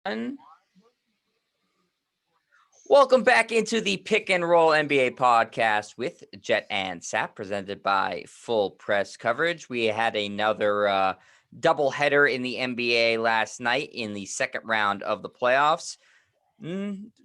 And welcome back into the Pick and Roll NBA podcast with Jet and Sap, presented by Full Press Coverage. We had another doubleheader in the NBA last night in the second round of the playoffs.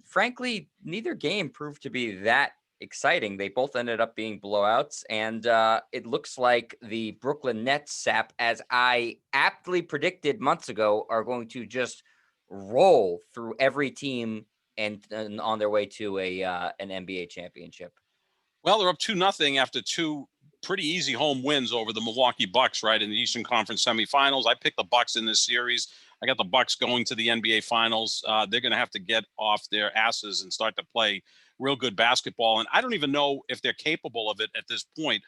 Frankly, neither game proved to be that exciting. They both ended up being blowouts, and it looks like the Brooklyn Nets, Sap, as I aptly predicted months ago, are going to just roll through every team and on their way to an NBA championship. Well, they're up 2-0 after two pretty easy home wins over the Milwaukee Bucks, right, in the Eastern Conference semifinals. I picked the Bucks in this series. I got the Bucks going to the NBA Finals. They're going to have to get off their asses and start to play real good basketball. And I don't even know if they're capable of it at this point.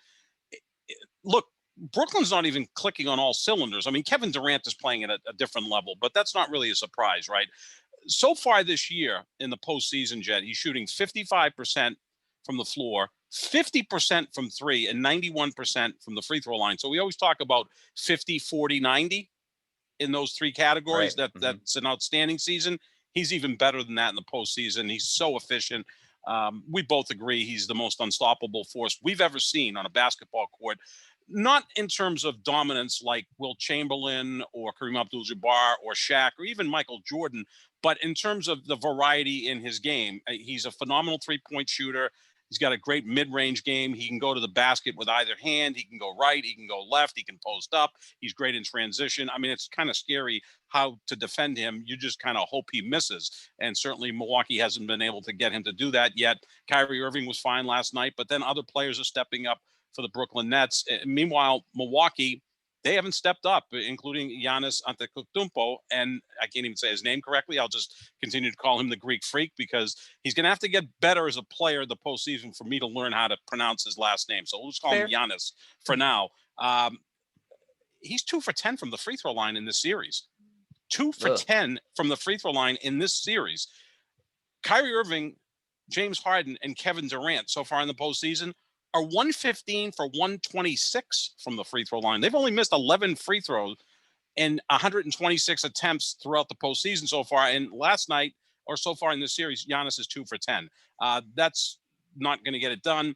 Look, Brooklyn's not even clicking on all cylinders. I mean, Kevin Durant is playing at a different level, but that's not really a surprise, right? So far this year in the postseason, Jet, he's shooting 55% from the floor, 50% from three, and 91% from the free throw line. So we always talk about 50, 40, 90 in those three categories. Right. That's an outstanding season. He's even better than that in the postseason. He's so efficient. We both agree he's the most unstoppable force we've ever seen on a basketball court. Not in terms of dominance like Wilt Chamberlain or Kareem Abdul-Jabbar or Shaq or even Michael Jordan, but in terms of the variety in his game. He's a phenomenal three-point shooter. He's got a great mid-range game. He can go to the basket with either hand. He can go right. He can go left. He can post up. He's great in transition. I mean, it's kind of scary how to defend him. You just kind of hope he misses. And certainly Milwaukee hasn't been able to get him to do that yet. Kyrie Irving was fine last night, but then other players are stepping up for the Brooklyn Nets. Meanwhile, Milwaukee, they haven't stepped up, including Giannis Antetokounmpo, and I can't even say his name correctly. I'll just continue to call him the Greek Freak because he's going to have to get better as a player in the postseason for me to learn how to pronounce his last name. So we'll just call him Giannis for now. He's 2 for 10 from the free throw line in this series. 2 for 10 from the free throw line in this series. Kyrie Irving, James Harden, and Kevin Durant so far in the postseason are 115 for 126 from the free throw line. They've only missed 11 free throws in 126 attempts throughout the postseason so far. And last night, or so far in this series, Giannis is 2 for 10. That's not going to get it done.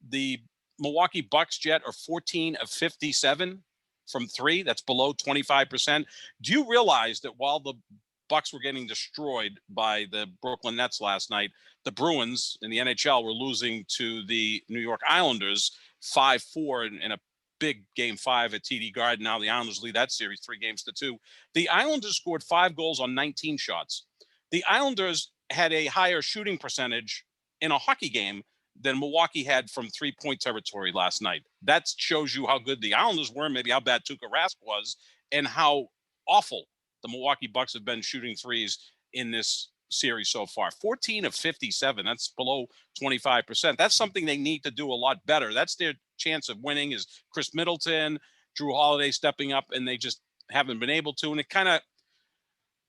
The Milwaukee Bucks, Jet, are 14 of 57 from three. That's below 25%. Do you realize that while the Bucks were getting destroyed by the Brooklyn Nets last night, the Bruins in the NHL were losing to the New York Islanders 5-4 in a big game 5 at TD Garden. Now the Islanders lead that series 3-2. The Islanders scored 5 goals on 19 shots. The Islanders had a higher shooting percentage in a hockey game than Milwaukee had from 3-point territory last night. That shows you how good the Islanders were, maybe how bad Tuukka Rask was, and how awful the Milwaukee Bucks have been shooting threes in this series so far. 14 of 57. That's below 25%. That's something they need to do a lot better. That's their chance of winning is Chris Middleton, Drew Holiday stepping up, and they just haven't been able to. And it kind of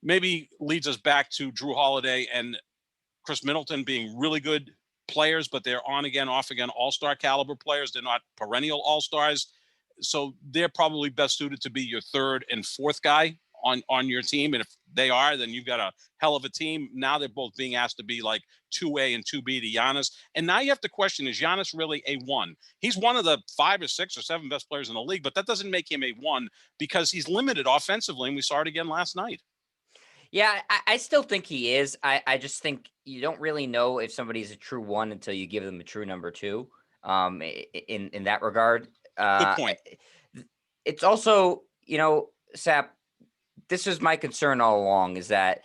maybe leads us back to Drew Holiday and Chris Middleton being really good players, but they're on again, off again, all-star caliber players. They're not perennial all-stars. So they're probably best suited to be your third and fourth guy on your team. And if they are, then you've got a hell of a team. Now they're both being asked to be like 2A and 2B to Giannis. And now you have to question, is Giannis really a 1? He's one of the 5 or 6 or 7 best players in the league, but that doesn't make him a 1 because he's limited offensively. And we saw it again last night. Yeah, I still think he is. I just think you don't really know if somebody's a true 1 until you give them a true number 2. In that regard, Good point. It's also, Sap, this is my concern all along, is that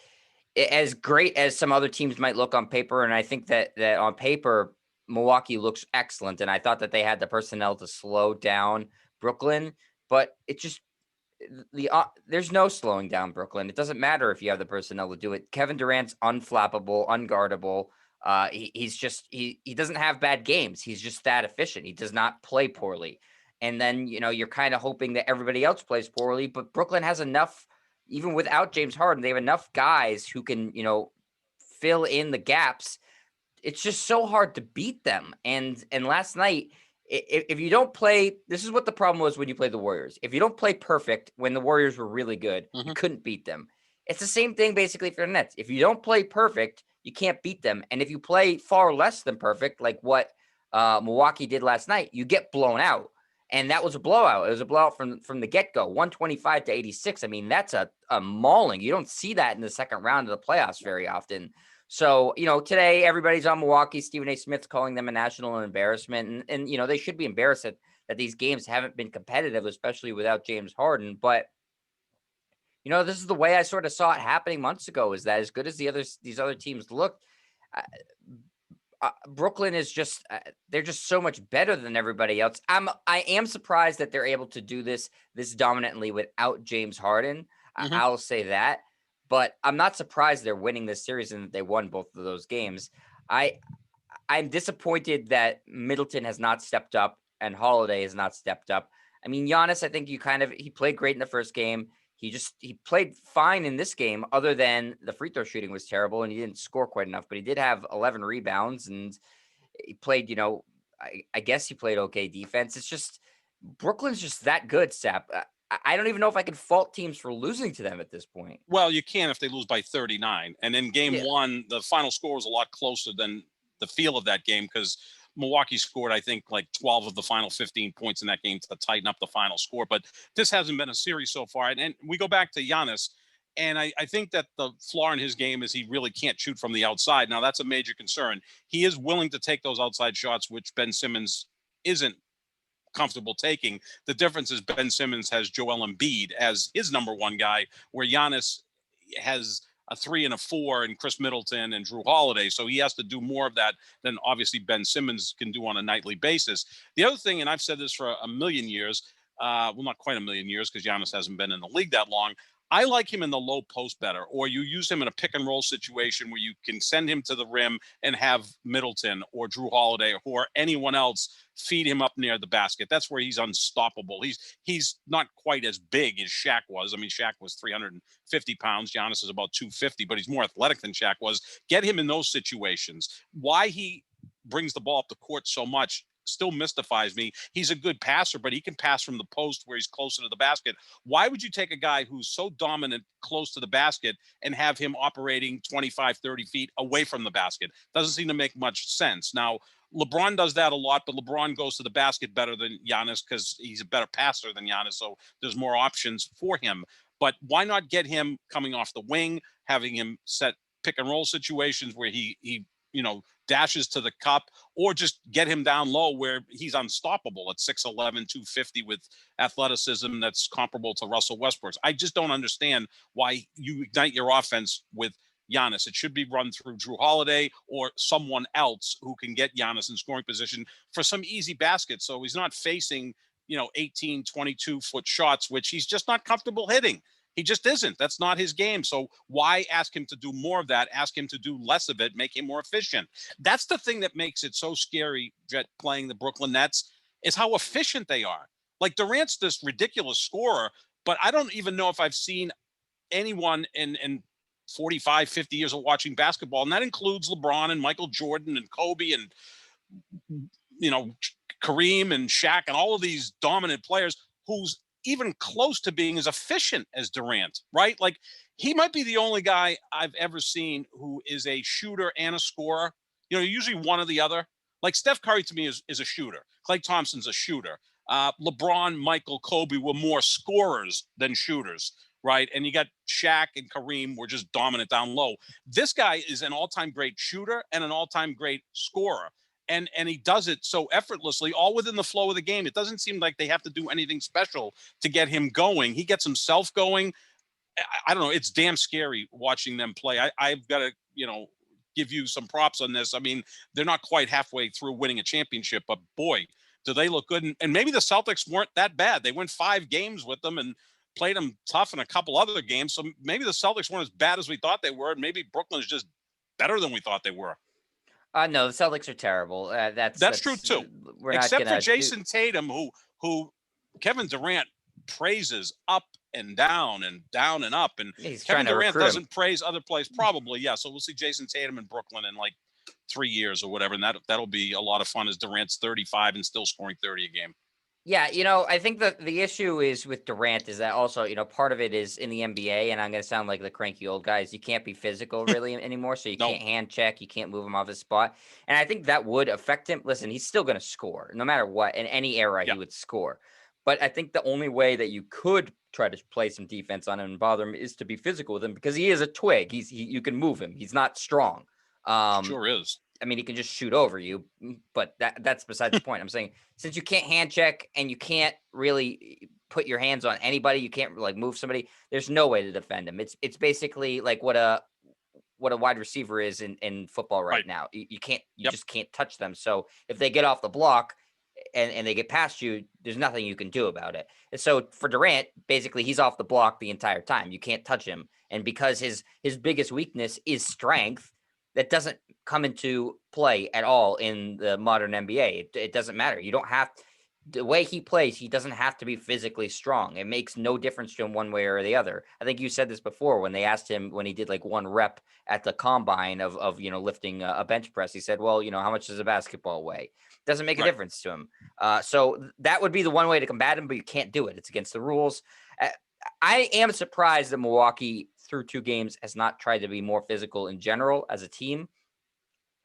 as great as some other teams might look on paper, and I think that on paper, Milwaukee looks excellent, and I thought that they had the personnel to slow down Brooklyn, but it just there's no slowing down Brooklyn. It doesn't matter if you have the personnel to do it. Kevin Durant's unflappable, unguardable. He doesn't have bad games. He's just that efficient. He does not play poorly. And then, you're kind of hoping that everybody else plays poorly, but Brooklyn has enough, even without James Harden, they have enough guys who can, fill in the gaps. It's just so hard to beat them. And last night, if you don't play, this is what the problem was when you played the Warriors. If you don't play perfect when the Warriors were really good, you couldn't beat them. It's the same thing basically for the Nets. If you don't play perfect, you can't beat them. And if you play far less than perfect, like what Milwaukee did last night, you get blown out. And that was a blowout. It was a blowout from the get-go, 125-86. I mean, that's a mauling. You don't see that in the second round of the playoffs very often. So, today everybody's on Milwaukee. Stephen A. Smith's calling them a national embarrassment. And they should be embarrassed that these games haven't been competitive, especially without James Harden. But this is the way I sort of saw it happening months ago, is that as good as these other teams looked, uh, Brooklyn is just they're just so much better than everybody else. I am surprised that they're able to do this dominantly without James Harden. Mm-hmm. I'll say that, but I'm not surprised they're winning this series and that they won both of those games. I'm disappointed that Middleton has not stepped up and Holiday has not stepped up. I mean, Giannis, I think he played great in the first game. He played fine in this game, other than the free throw shooting was terrible and he didn't score quite enough, but he did have 11 rebounds and he played, I guess he played okay defense. It's just Brooklyn's just that good, Sap. I don't even know if I can fault teams for losing to them at this point. Well, you can if they lose by 39. And in game one, the final score was a lot closer than the feel of that game, because Milwaukee scored, I think, like 12 of the final 15 points in that game to tighten up the final score. But this hasn't been a series so far. And we go back to Giannis, and I think that the flaw in his game is he really can't shoot from the outside. Now, that's a major concern. He is willing to take those outside shots, which Ben Simmons isn't comfortable taking. The difference is Ben Simmons has Joel Embiid as his number one guy, where Giannis has a 3 and a 4 and Chris Middleton and Drew Holiday. So he has to do more of that than obviously Ben Simmons can do on a nightly basis. The other thing, and I've said this for a million years, well, not quite a million years because Giannis hasn't been in the league that long. I like him in the low post better, or you use him in a pick and roll situation where you can send him to the rim and have Middleton or Drew Holiday or anyone else feed him up near the basket. That's where he's unstoppable. He's not quite as big as Shaq was. I mean, Shaq was 350 pounds. Giannis is about 250, but he's more athletic than Shaq was. Get him in those situations. Why he brings the ball up the court so much still mystifies me. He's a good passer, but he can pass from the post where he's closer to the basket. Why would you take a guy who's so dominant close to the basket and have him operating 25, 30 feet away from the basket? Doesn't seem to make much sense. Now, LeBron does that a lot, but LeBron goes to the basket better than Giannis because he's a better passer than Giannis, so there's more options for him. But why not get him coming off the wing, having him set pick and roll situations where he dashes to the cup, or just get him down low where he's unstoppable at 6'11", 250 with athleticism that's comparable to Russell Westbrook's. I just don't understand why you ignite your offense with Giannis. It should be run through Drew Holiday or someone else who can get Giannis in scoring position for some easy baskets. So he's not facing, 18, 22-foot shots, which he's just not comfortable hitting. He just isn't. That's not his game. So why ask him to do more of that? Ask him to do less of it, make him more efficient. That's the thing that makes it so scary, Jet, playing the Brooklyn Nets, is how efficient they are. Like, Durant's this ridiculous scorer, but I don't even know if I've seen anyone in 45, 50 years of watching basketball, and that includes LeBron and Michael Jordan and Kobe and, Kareem and Shaq and all of these dominant players who's even close to being as efficient as Durant, right? Like, he might be the only guy I've ever seen who is a shooter and a scorer. Usually one or the other. Like, Steph Curry to me is a shooter. Klay Thompson's a shooter. LeBron, Michael, Kobe were more scorers than shooters, right? And you got Shaq and Kareem were just dominant down low. This guy is an all-time great shooter and an all-time great scorer. And he does it so effortlessly, all within the flow of the game. It doesn't seem like they have to do anything special to get him going. He gets himself going. I don't know. It's damn scary watching them play. I've got to, give you some props on this. I mean, they're not quite halfway through winning a championship, but boy, do they look good. And maybe the Celtics weren't that bad. They went 5 games with them and played them tough in a couple other games. So maybe the Celtics weren't as bad as we thought they were. And maybe Brooklyn's just better than we thought they were. No, the Celtics are terrible. That's true too. We're Except not for Jason Tatum, who Kevin Durant praises up and down and down and up, and he's Kevin Durant doesn't him. praise other players. Probably, yeah. So we'll see Jason Tatum in Brooklyn in like 3 years or whatever, and that'll be a lot of fun as Durant's 35 and still scoring 30 a game. Yeah, I think that the issue is with Durant is that also, part of it is in the NBA, and I'm going to sound like the cranky old guys. You can't be physical really anymore, so you No, can't hand check, you can't move him off his spot, and I think that would affect him. Listen, he's still going to score no matter what. In any era, yeah, he would score, but I think the only way that you could try to play some defense on him and bother him is to be physical with him because he is a twig. You can move him. He's not strong. Um, sure is. I mean, he can just shoot over you, but that's besides the point. I'm saying since you can't hand check and you can't really put your hands on anybody, you can't like move somebody. There's no way to defend him. It's basically like what a wide receiver is in football right Right. now. You Yep. just can't touch them. So if they get off the block and they get past you, there's nothing you can do about it. And so for Durant, basically he's off the block the entire time. You can't touch him. And because his biggest weakness is strength, that doesn't come into play at all in the modern NBA. It doesn't matter. You don't have the way he plays, he doesn't have to be physically strong. It makes no difference to him one way or the other. I think you said this before when they asked him when he did like one rep at the combine of lifting a bench press. He said, "Well, how much does a basketball weigh?" Doesn't make a Right. difference to him. So that would be the one way to combat him, but you can't do it. It's against the rules. Uh, I am surprised that Milwaukee through 2 games has not tried to be more physical in general as a team.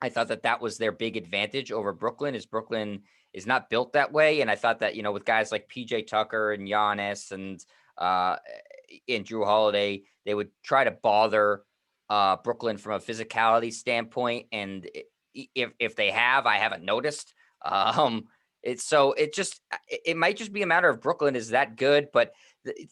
I thought that was their big advantage over Brooklyn. Is Brooklyn is not built that way, and I thought that with guys like PJ Tucker and Giannis uh, and Drew Holiday, they would try to bother Brooklyn from a physicality standpoint. And if they have, I haven't noticed. Um, it might just be a matter of Brooklyn is that good, but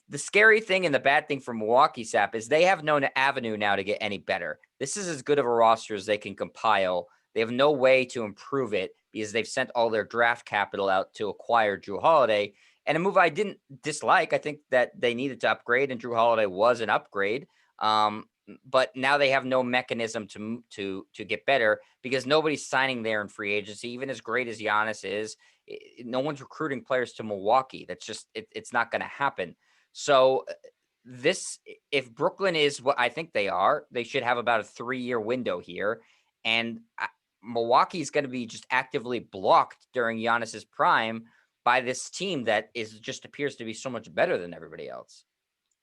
the scary thing and the bad thing for Milwaukee Sap is they have no avenue now to get any better. This is as good of a roster as they can compile. They have no way to improve it because they've sent all their draft capital out to acquire Drew Holiday. And a move I didn't dislike. I think that they needed to upgrade, and Drew Holiday was an upgrade. But now they have no mechanism to get better because nobody's signing there in free agency. Even as great as Giannis is, no one's recruiting players to Milwaukee. That's just it's not going to happen. So this if Brooklyn is what I think they are, they should have about a 3-year window here, and Milwaukee is going to be just actively blocked during Giannis's prime by this team that is just appears to be so much better than everybody else.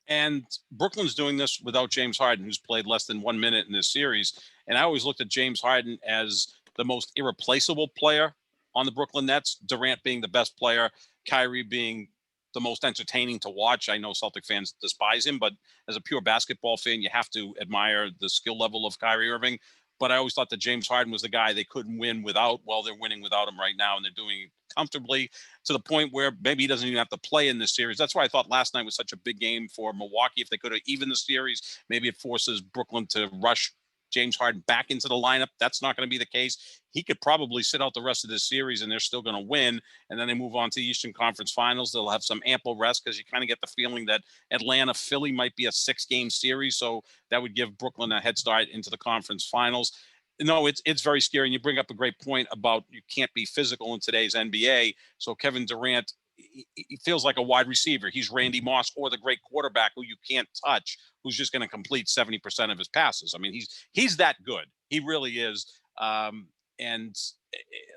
And Brooklyn's doing this without James Harden, who's played less than 1 minute in this series. And I always looked at James Harden as the most irreplaceable player on the Brooklyn Nets, Durant being the best player, Kyrie being the most entertaining to watch. I know Celtic fans despise him, but as a pure basketball fan, you have to admire the skill level of Kyrie Irving. But I always thought that James Harden was the guy they couldn't win without. Well, they're winning without him right now, and they're doing it comfortably to the point where maybe he doesn't even have to play in this series. That's why I thought last night was such a big game for Milwaukee. If they could have evened the series, maybe it forces Brooklyn to rush James Harden back into the lineup. That's not going to be the case. He could probably sit out the rest of this series and they're still going to win. And then they move on to the Eastern Conference Finals. They'll have some ample rest because you kind of get the feeling that Atlanta, Philly might be a 6-game series. So that would give Brooklyn a head start into the conference finals. No, it's very scary. And you bring up a great point about you can't be physical in today's NBA. So Kevin Durant, he feels like a wide receiver. He's Randy Moss or the great quarterback who you can't touch, who's just going to complete 70% of his passes. I mean, he's that good. He really is. And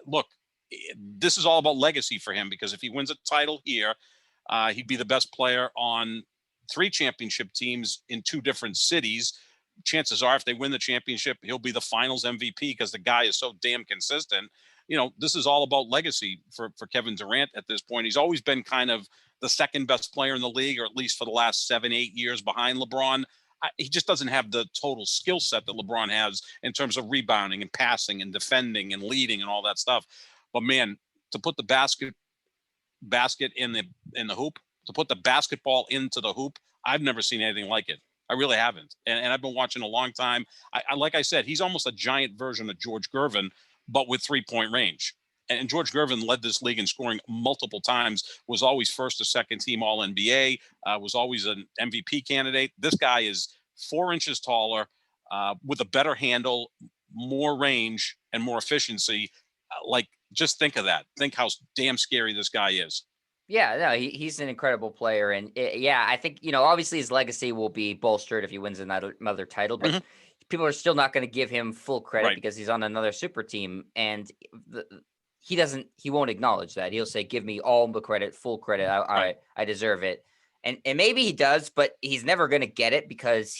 look, this is all about legacy for him because if he wins a title here, he'd be the best player on 3 championship teams in 2 different cities. Chances are if they win the championship, he'll be the finals MVP because the guy is so damn consistent. This is all about legacy for Kevin Durant at this point. He's always been kind of the second best player in the league, or at least for the last 7-8 years behind LeBron. He just doesn't have the total skill set that LeBron has in terms of rebounding and passing and defending and leading and all that stuff. But man, to put the basket in the hoop, to put the basketball into the hoop, I've never seen anything like it. I really haven't. And I've been watching a long time. Like I said, he's almost a giant version of George Gervin, but with 3-point range. And George Gervin led this league in scoring multiple times, was always first or second team All NBA, was always an MVP candidate. This guy is 4 inches taller, with a better handle, more range, and more efficiency. Just think of that. Think how damn scary this guy is. Yeah, no, he's an incredible player, and yeah, I think obviously his legacy will be bolstered if he wins another title, but Mm-hmm. people are still not going to give him full credit Right. because he's on another super team, and he won't acknowledge that. He'll say, give me all the credit, full credit. Right. I deserve it. And maybe he does, but he's never going to get it because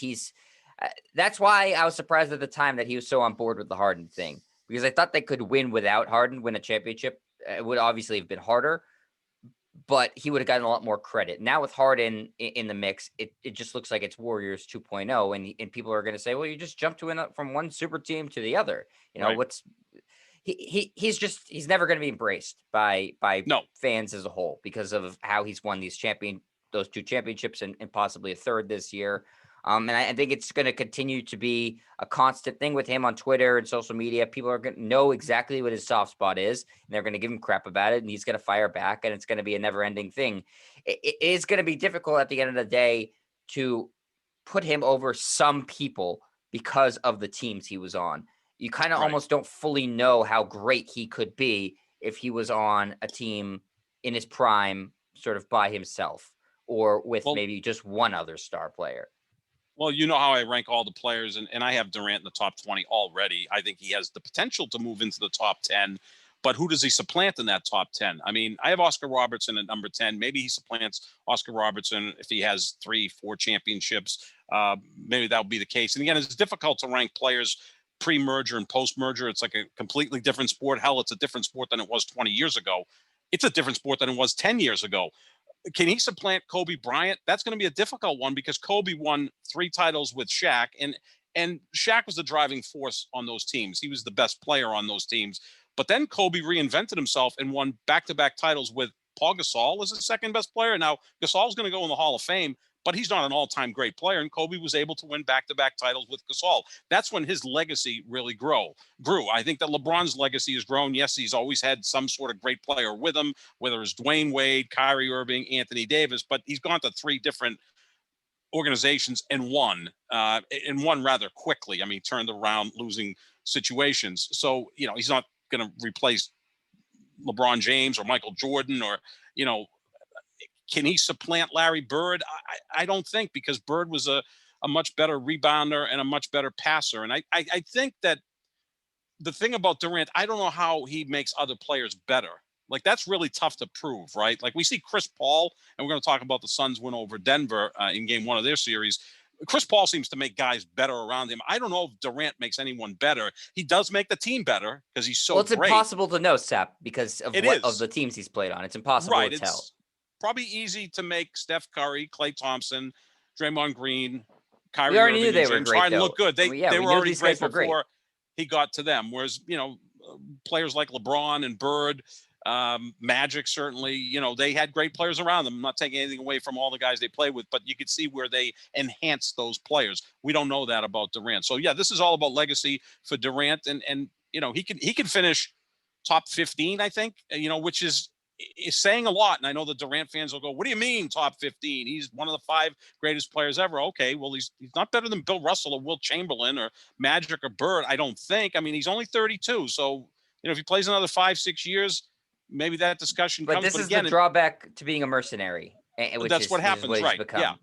that's why I was surprised at the time that he was so on board with the Harden thing, because I thought they could win without Harden, win a championship. It would obviously have been harder, but he would have gotten a lot more credit. Now with Harden in the mix, it just looks like it's Warriors 2.0, and people are going to say, well, you just jumped from one super team to the other. Right. He's never going to be embraced by No. fans as a whole because of how he's won those 2 championships and possibly a third this year. And I think it's going to continue to be a constant thing with him on Twitter and social media. People are going to know exactly what his soft spot is, and they're going to give him crap about it, and he's going to fire back, and it's going to be a never-ending thing. It is going to be difficult at the end of the day to put him over some people because of the teams he was on. You kind of almost don't fully know how great he could be if he was on a team in his prime, sort of by himself, or with maybe just one other star player. Well, you know how I rank all the players, and I have Durant in the top 20 already. I think he has the potential to move into the top 10, but who does he supplant in that top 10? I mean, I have Oscar Robertson at number 10. Maybe he supplants Oscar Robertson if he has 3-4 championships. Maybe that would be the case. And again, it's difficult to rank players pre-merger and post-merger. It's like a completely different sport. Hell, it's a different sport than it was 20 years ago. It's a different sport than it was 10 years ago. Can he supplant Kobe Bryant? That's going to be a difficult one because Kobe won 3 titles with Shaq, and Shaq was the driving force on those teams. He was the best player on those teams. But then Kobe reinvented himself and won back-to-back titles with Paul Gasol as the second best player. Now, Gasol's going to go in the Hall of Fame, but he's not an all-time great player, and Kobe was able to win back-to-back titles with Gasol. That's when his legacy really grew. I think that LeBron's legacy has grown. Yes, he's always had some sort of great player with him, whether it's Dwayne Wade, Kyrie Irving, Anthony Davis, but he's gone to 3 different organizations and won rather quickly. I mean, turned around losing situations. So, he's not going to replace LeBron James or Michael Jordan or, can he supplant Larry Bird? I don't think, because Bird was a much better rebounder and a much better passer. And I think that the thing about Durant, I don't know how he makes other players better. Like, that's really tough to prove, right? Like, we see Chris Paul, and we're going to talk about the Suns win over Denver in game 1 of their series. Chris Paul seems to make guys better around him. I don't know if Durant makes anyone better. He does make the team better because he's so it's great. Impossible to know, Sap, because of of the teams he's played on. It's impossible to tell. It's probably easy to make Steph Curry, Klay Thompson, Draymond Green, Kyrie we already Irving, knew they and were James great, Harden look good. They were already great before he got to them. Whereas, players like LeBron and Bird, Magic, certainly, they had great players around them. I'm not taking anything away from all the guys they play with, but you could see where they enhanced those players. We don't know that about Durant. So yeah, this is all about legacy for Durant, and he can finish top 15, I think, which is saying a lot. And I know the Durant fans will go, what do you mean top 15? He's one of the 5 greatest players ever. Okay, well, he's not better than Bill Russell or Wilt Chamberlain or Magic or Bird, I don't think. I mean, he's only 32. So, if he plays another 5-6 years, maybe that discussion comes. But this is the drawback to being a mercenary. That's what happens, right? Become. Yeah.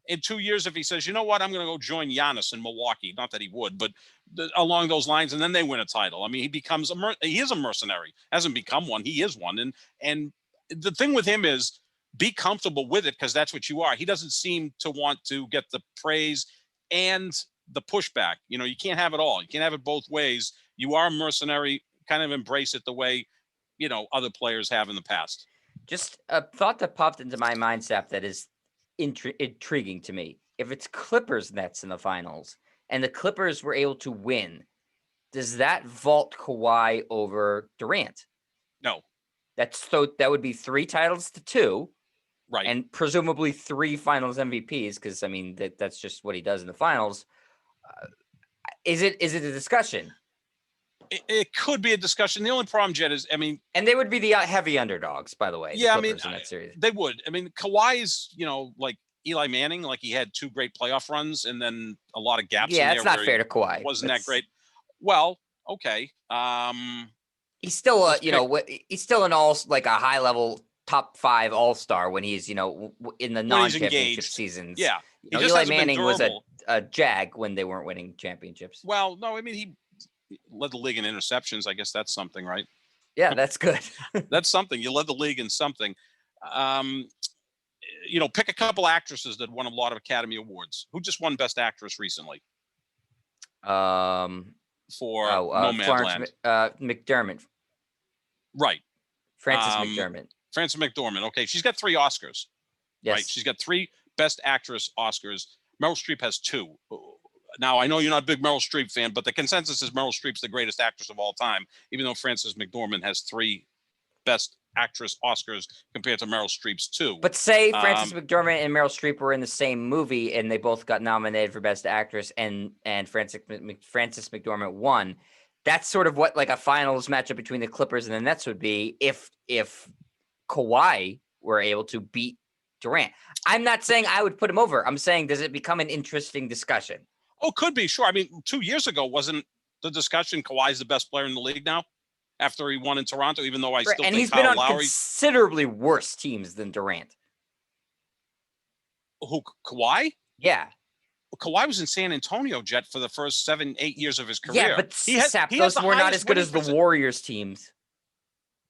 In 2 years, if he says, you know what, I'm going to go join Giannis in Milwaukee, not that he would, but along those lines, and then they win a title. I mean, he is a mercenary. Hasn't become one. He is one. And the thing with him is, be comfortable with it, because that's what you are. He doesn't seem to want to get the praise and the pushback. You can't have it all. You can't have it both ways. You are a mercenary. Kind of embrace it the way, other players have in the past. Just a thought that popped into my mind, Sap, that is intriguing to me. If it's Clippers Nets in the finals and the Clippers were able to win, does that vault Kawhi over Durant? No. That would be 3 titles to 2. Right. And presumably 3 finals MVPs, because I mean that's just what he does in the finals. Is it a discussion? It could be a discussion. The only problem, Jed, is, and they would be the heavy underdogs, by the way. Yeah, in that series. They would. Kawhi is, like Eli Manning, like he had 2 great playoff runs and then a lot of gaps. Yeah, in there it's not fair to Kawhi. Wasn't that great? Well, okay. He's still he's still an a high level top 5 all-star when he's in the non-championship seasons. Yeah, Eli Manning was a jag when they weren't winning championships. Well, no, he led the league in interceptions. I guess that's something, right? Yeah, that's good. That's something. You led the league in something. Um, Pick a couple actresses that won a lot of Academy Awards. Who just won Best Actress recently Um, for Nomadland? McDermott, Right. Frances Um, McDermott. Frances McDormand. Okay, she's got 3 Oscars. Right. Yes. She's got 3 Best Actress Oscars. Meryl Streep has 2. Now, I know you're not a big Meryl Streep fan, but the consensus is Meryl Streep's the greatest actress of all time, even though Frances McDormand has 3 Best Actress Oscars compared to Meryl Streep's 2. But say Frances McDormand and Meryl Streep were in the same movie and they both got nominated for Best Actress, and Frances McDormand won. That's sort of what like a finals matchup between the Clippers and the Nets would be if Kawhi were able to beat Durant. I'm not saying I would put him over. I'm saying, does it become an interesting discussion? Oh, could be, sure. I mean, 2 years ago, wasn't the discussion Kawhi's the best player in the league now after he won in Toronto, even though I still And think he's Kyle been on Lowry, considerably worse teams than Durant. who, Kawhi? Yeah. Kawhi was in San Antonio, Jet, for the first 7-8 years of his career. Yeah, but those were not as good as the Warriors teams.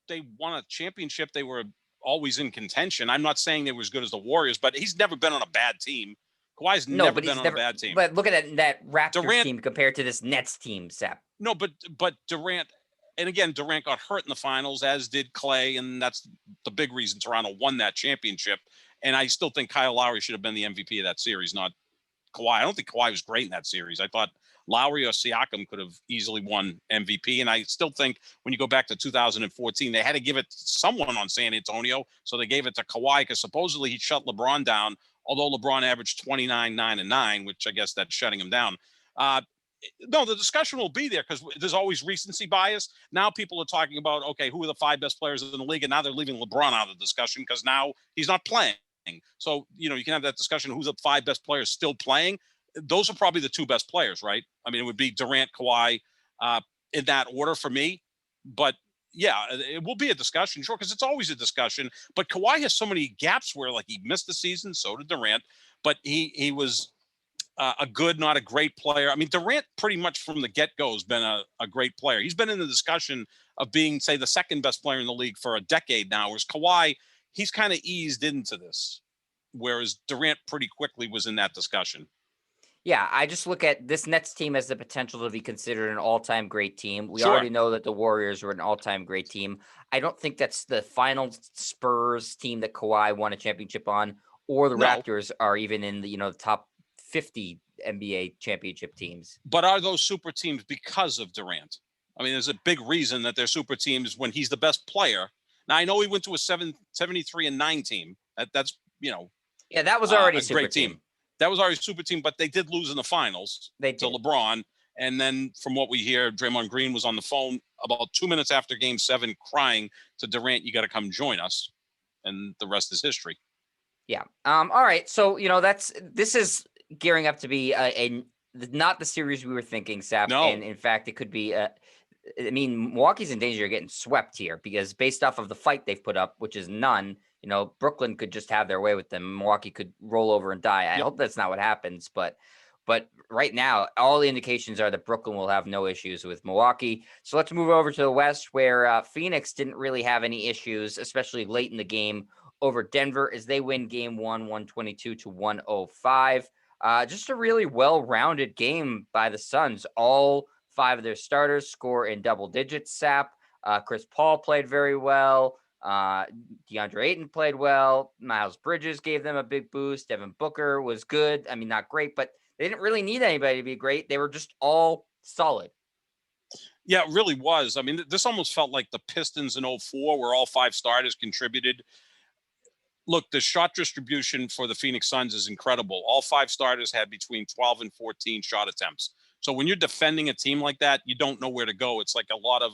They won a championship. They were always in contention. I'm not saying they were as good as the Warriors, but he's never been on a bad team. Kawhi's never been on a bad team. But look at that Raptors team compared to this Nets team, Sap. No, but Durant, and again, Durant got hurt in the finals, as did Clay, and that's the big reason Toronto won that championship. And I still think Kyle Lowry should have been the MVP of that series, not Kawhi. I don't think Kawhi was great in that series. I thought Lowry or Siakam could have easily won MVP. And I still think when you go back to 2014, they had to give it to someone on San Antonio. So they gave it to Kawhi because supposedly he shut LeBron down, although LeBron averaged 29, 9, and 9, which I guess that's shutting him down. No, the discussion will be there because there's always recency bias. Now people are talking about, okay, who are the 5 best players in the league? And now they're leaving LeBron out of the discussion because now he's not playing. So, you can have that discussion. Who's the 5 best players still playing? Those are probably the 2 best players, right? I mean, it would be Durant, Kawhi, in that order for me. But yeah, it will be a discussion, sure, because it's always a discussion. But Kawhi has so many gaps where, like, he missed the season, so did Durant. But he was a good, not a great player. I mean, Durant pretty much from the get-go has been a great player. He's been in the discussion of being, say, the 2nd best player in the league for a decade now, whereas Kawhi, he's kind of eased into this, whereas Durant pretty quickly was in that discussion. Yeah, I just look at this Nets team as the potential to be considered an all-time great team. We already know that the Warriors were an all-time great team. I don't think that's the final Spurs team that Kawhi won a championship on, or the Raptors are even in the the top 50 NBA championship teams. But are those super teams because of Durant? I mean, there's a big reason that they're super teams when he's the best player. Now, I know he went to a 73-9 team. That's yeah, that was already a super great team. That was already a super team, but they did lose in the finals to LeBron. And then from what we hear, Draymond Green was on the phone about 2 minutes after Game 7 crying to Durant, "You got to come join us." And the rest is history. Yeah. All right. So, this is gearing up to be not the series we were thinking, Sap. No. And in fact, it could be Milwaukee's in danger of getting swept here because based off of the fight they've put up, which is none, Brooklyn could just have their way with them. Milwaukee could roll over and die. I hope that's not what happens, but right now, all the indications are that Brooklyn will have no issues with Milwaukee. So let's move over to the West, where Phoenix didn't really have any issues, especially late in the game over Denver, as they win Game 1, 122-105. Just a really well-rounded game by the Suns. All 5 of their starters score in double digits, Sap. Chris Paul played very well. DeAndre Ayton played well. Miles Bridges gave them a big boost. Devin Booker was good. I mean, not great, but they didn't really need anybody to be great. They were just all solid. Yeah, it really was. I mean, this almost felt like the Pistons in 04, where all 5 starters contributed. Look, the shot distribution for the Phoenix Suns is incredible. All 5 starters had between 12 and 14 shot attempts. So when you're defending a team like that, you don't know where to go. It's like a lot of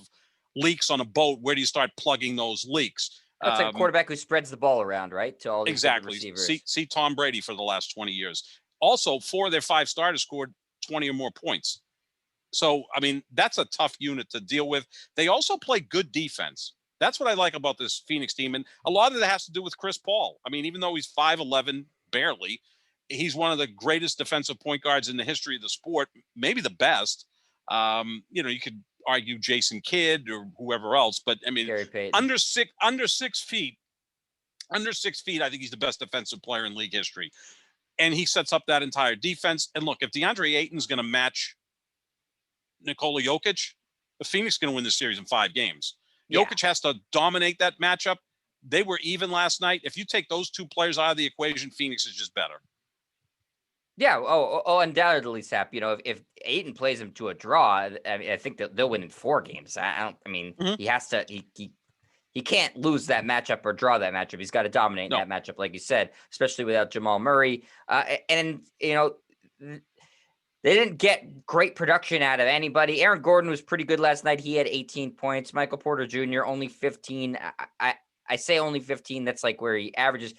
leaks on a boat. Where do you start plugging those leaks? That's like a quarterback who spreads the ball around, right? To all these receivers. See Tom Brady for the last 20 years. Also, 4 of their 5 starters scored 20 or more points. So, I mean, that's a tough unit to deal with. They also play good defense. That's what I like about this Phoenix team. And a lot of it has to do with Chris Paul. I mean, even though he's 5'11", barely, he's one of the greatest defensive point guards in the history of the sport, maybe the best. You could argue Jason Kidd or whoever else, but I mean, Gary Payton. under 6 feet, I think he's the best defensive player in league history. And he sets up that entire defense. And look, if DeAndre Ayton's going to match Nikola Jokic, the Phoenix is going to win the series in 5 games. Yeah. Jokic has to dominate that matchup. They were even last night. If you take those 2 players out of the equation, Phoenix is just better. Yeah. Oh, undoubtedly, Sap. If Ayton plays him to a draw, I mean, I think they'll win in 4 games. He has to. He can't lose that matchup or draw that matchup. He's got to dominate that matchup, like you said, especially without Jamal Murray. And they didn't get great production out of anybody. Aaron Gordon was pretty good last night. He had 18 points. Michael Porter Jr. only 15. I say only 15. That's like where he averages.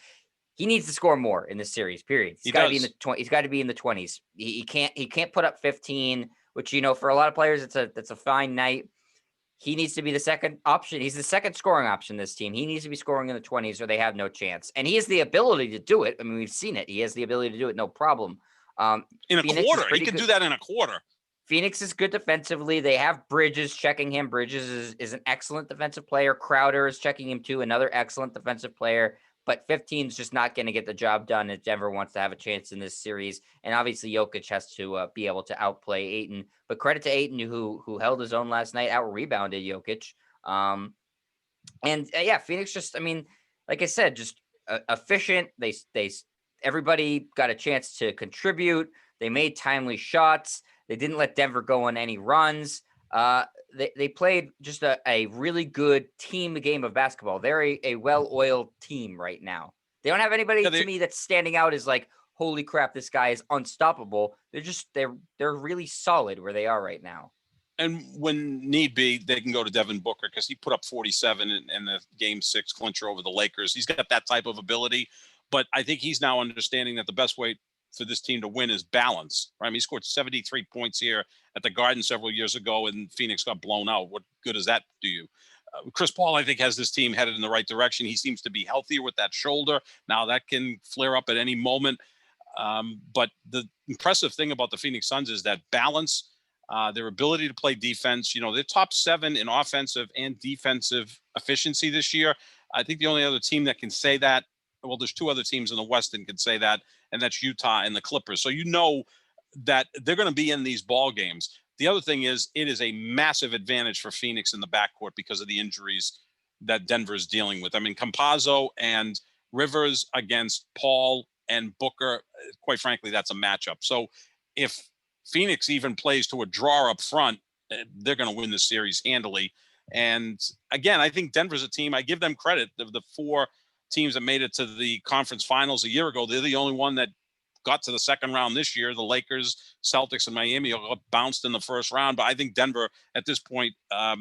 He needs to score more in this series. Period. He's got to be in the 20. He's got to be in the 20s. He can't put up 15, which for a lot of players that's a fine night. He needs to be the second option. He's the second scoring option this team. He needs to be scoring in the 20s or they have no chance. And he has the ability to do it. I mean, we've seen it. He has the ability to do it, no problem. In a quarter. He can do that in a quarter. Phoenix is good defensively. They have Bridges checking him. Bridges is an excellent defensive player. Crowder is checking him too, another excellent defensive player. But 15 is just not going to get the job done if Denver wants to have a chance in this series. And obviously, Jokic has to be able to outplay Ayton. But credit to Ayton, who held his own last night, out-rebounded Jokic. Phoenix just, like I said, just efficient. Everybody got a chance to contribute. They made timely shots. They didn't let Denver go on any runs. They played just a really good team game of basketball. They're a well-oiled team right now. They don't have anybody to me that's standing out as like, holy crap, this guy is unstoppable. They're really solid where they are right now. And when need be, they can go to Devin Booker because he put up 47 in the Game 6 clincher over the Lakers. He's got that type of ability. But I think he's now understanding that the best way for this team to win is balance. Right? I mean, he scored 73 points here at the Garden several years ago, and Phoenix got blown out. What good does that do you? Chris Paul, I think, has this team headed in the right direction. He seems to be healthier with that shoulder. Now that can flare up at any moment. But the impressive thing about the Phoenix Suns is that balance, their ability to play defense. They're top 7 in offensive and defensive efficiency this year. I think the only other team that can say that, well, there's 2 other teams in the West that can say that, and that's Utah and the Clippers. So that they're going to be in these ball games. The other thing is it is a massive advantage for Phoenix in the backcourt because of the injuries that Denver is dealing with. I mean, Campazzo and Rivers against Paul and Booker, quite frankly, that's a matchup. So if Phoenix even plays to a draw up front, they're going to win the series handily. And again, I think Denver's a team, I give them credit. The 4 teams that made it to the conference finals a year ago, they're the only one that got to the second round this year. The Lakers, Celtics, and Miami got bounced in the first round. But I think Denver at this point, a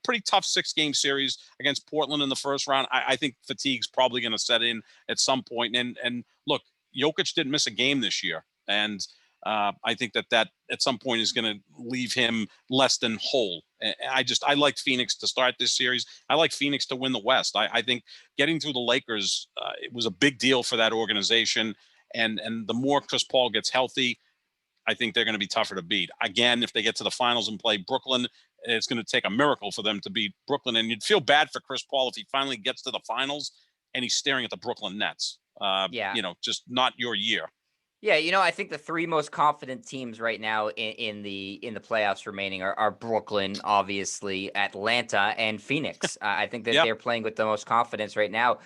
pretty tough 6-game series against Portland in the first round. I think fatigue's probably going to set in at some point. And look, Jokic didn't miss a game this year. And I think that at some point is going to leave him less than whole. I liked Phoenix to start this series. I like Phoenix to win the West. I think getting through the Lakers, it was a big deal for that organization. And the more Chris Paul gets healthy, I think they're going to be tougher to beat. Again, if they get to the finals and play Brooklyn, it's going to take a miracle for them to beat Brooklyn. And you'd feel bad for Chris Paul if he finally gets to the finals and he's staring at the Brooklyn Nets. Just not your year. Yeah, I think the 3 most confident teams right now in the playoffs remaining are Brooklyn, obviously, Atlanta, and Phoenix. I think that they're playing with the most confidence right now.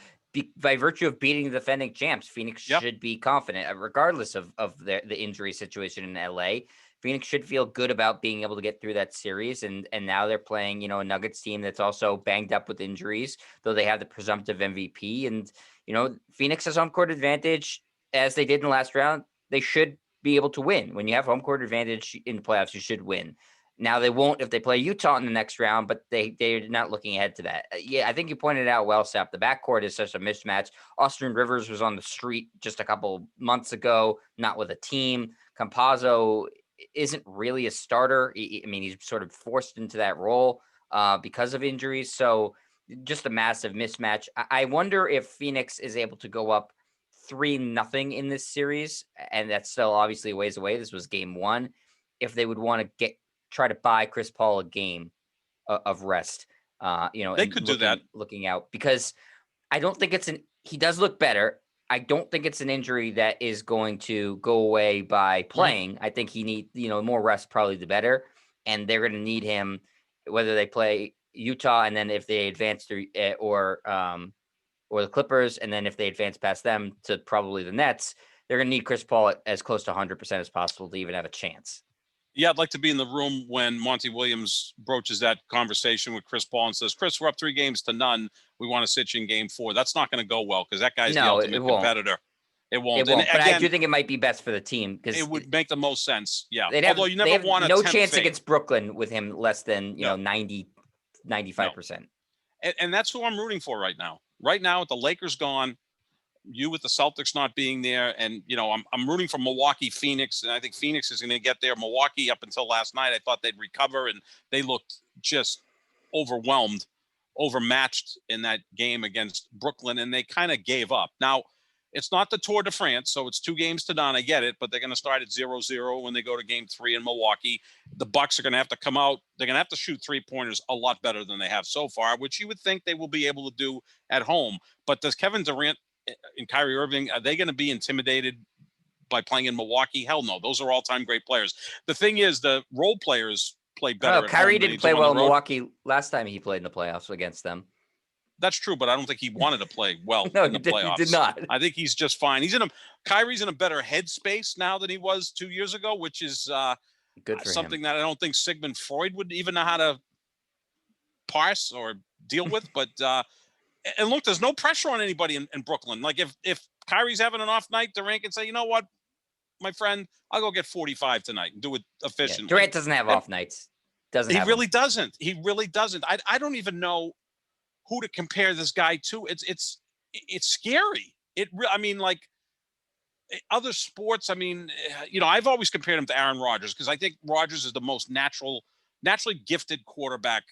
By virtue of beating the defending champs, Phoenix should be confident, regardless of the injury situation in LA. Phoenix should feel good about being able to get through that series, and now they're playing, a Nuggets team that's also banged up with injuries, though they have the presumptive MVP. And Phoenix has home court advantage, as they did in the last round. They should be able to win. When you have home court advantage in the playoffs, you should win. Now they won't if they play Utah in the next round, but they're not looking ahead to that. I think you pointed out well, Sap. The backcourt is such a mismatch. Austin Rivers was on the street just a couple months ago, not with a team. Campazzo isn't really a starter. He's sort of forced into that role because of injuries. So just a massive mismatch. I wonder if Phoenix is able to go up 3-0 in this series, and that's still obviously a ways away. This was game 1. If they would want to try to buy Chris Paul a game of rest. They and could do that. looking out, because I don't think he does look better. I don't think it's an injury that is going to go away by playing. I think he needs, more rest, probably the better. And they're going to need him, whether they play Utah and then if they advance through or the Clippers, and then if they advance past them to probably the Nets, they're going to need Chris Paul as close to 100% as possible to even have a chance. Yeah, I'd like to be in the room when Monty Williams broaches that conversation with Chris Paul and says, Chris, we're up 3-0. We want to sit you in game 4. That's not going to go well because that guy's the ultimate competitor. It won't. But again, I do think it might be best for the team because it would make the most sense. Yeah. Although you never want no chance against Brooklyn with him less than 90, 95%. And that's who I'm rooting for right now. Right now, with the Lakers gone, you with the Celtics not being there, and I'm rooting for Milwaukee, Phoenix, and I think Phoenix is going to get there. Milwaukee, up until last night, I thought they'd recover, and they looked just overwhelmed, overmatched in that game against Brooklyn, and they kind of gave up. Now, it's not the Tour de France, so it's 2-0. I get it, but they're going to start at 0-0 when they go to game 3 in Milwaukee. The Bucks are going to have to come out. They're going to have to shoot 3-pointers a lot better than they have so far, which you would think they will be able to do at home. But does Kevin Durant and Kyrie Irving, are they going to be intimidated by playing in Milwaukee? Hell no. Those are all-time great players. The thing is, the role players play better. Kyrie didn't play well in Milwaukee last time he played in the playoffs against them. That's true, but I don't think he wanted to play well in the playoffs. He did not. I think he's just fine. Kyrie's in a better headspace now than he was 2 years ago, which is good for something him. That I don't think Sigmund Freud would even know how to parse or deal with. But and look, there's no pressure on anybody in Brooklyn. Like if Kyrie's having an off night, Durant can say, you know what, my friend, I'll go get 45 tonight and do it efficiently. Yeah, Durant doesn't have off nights. He really doesn't. He really doesn't. I don't even know who to compare this guy to. It's scary. Like other sports. I've always compared him to Aaron Rodgers because I think Rodgers is the most naturally gifted quarterback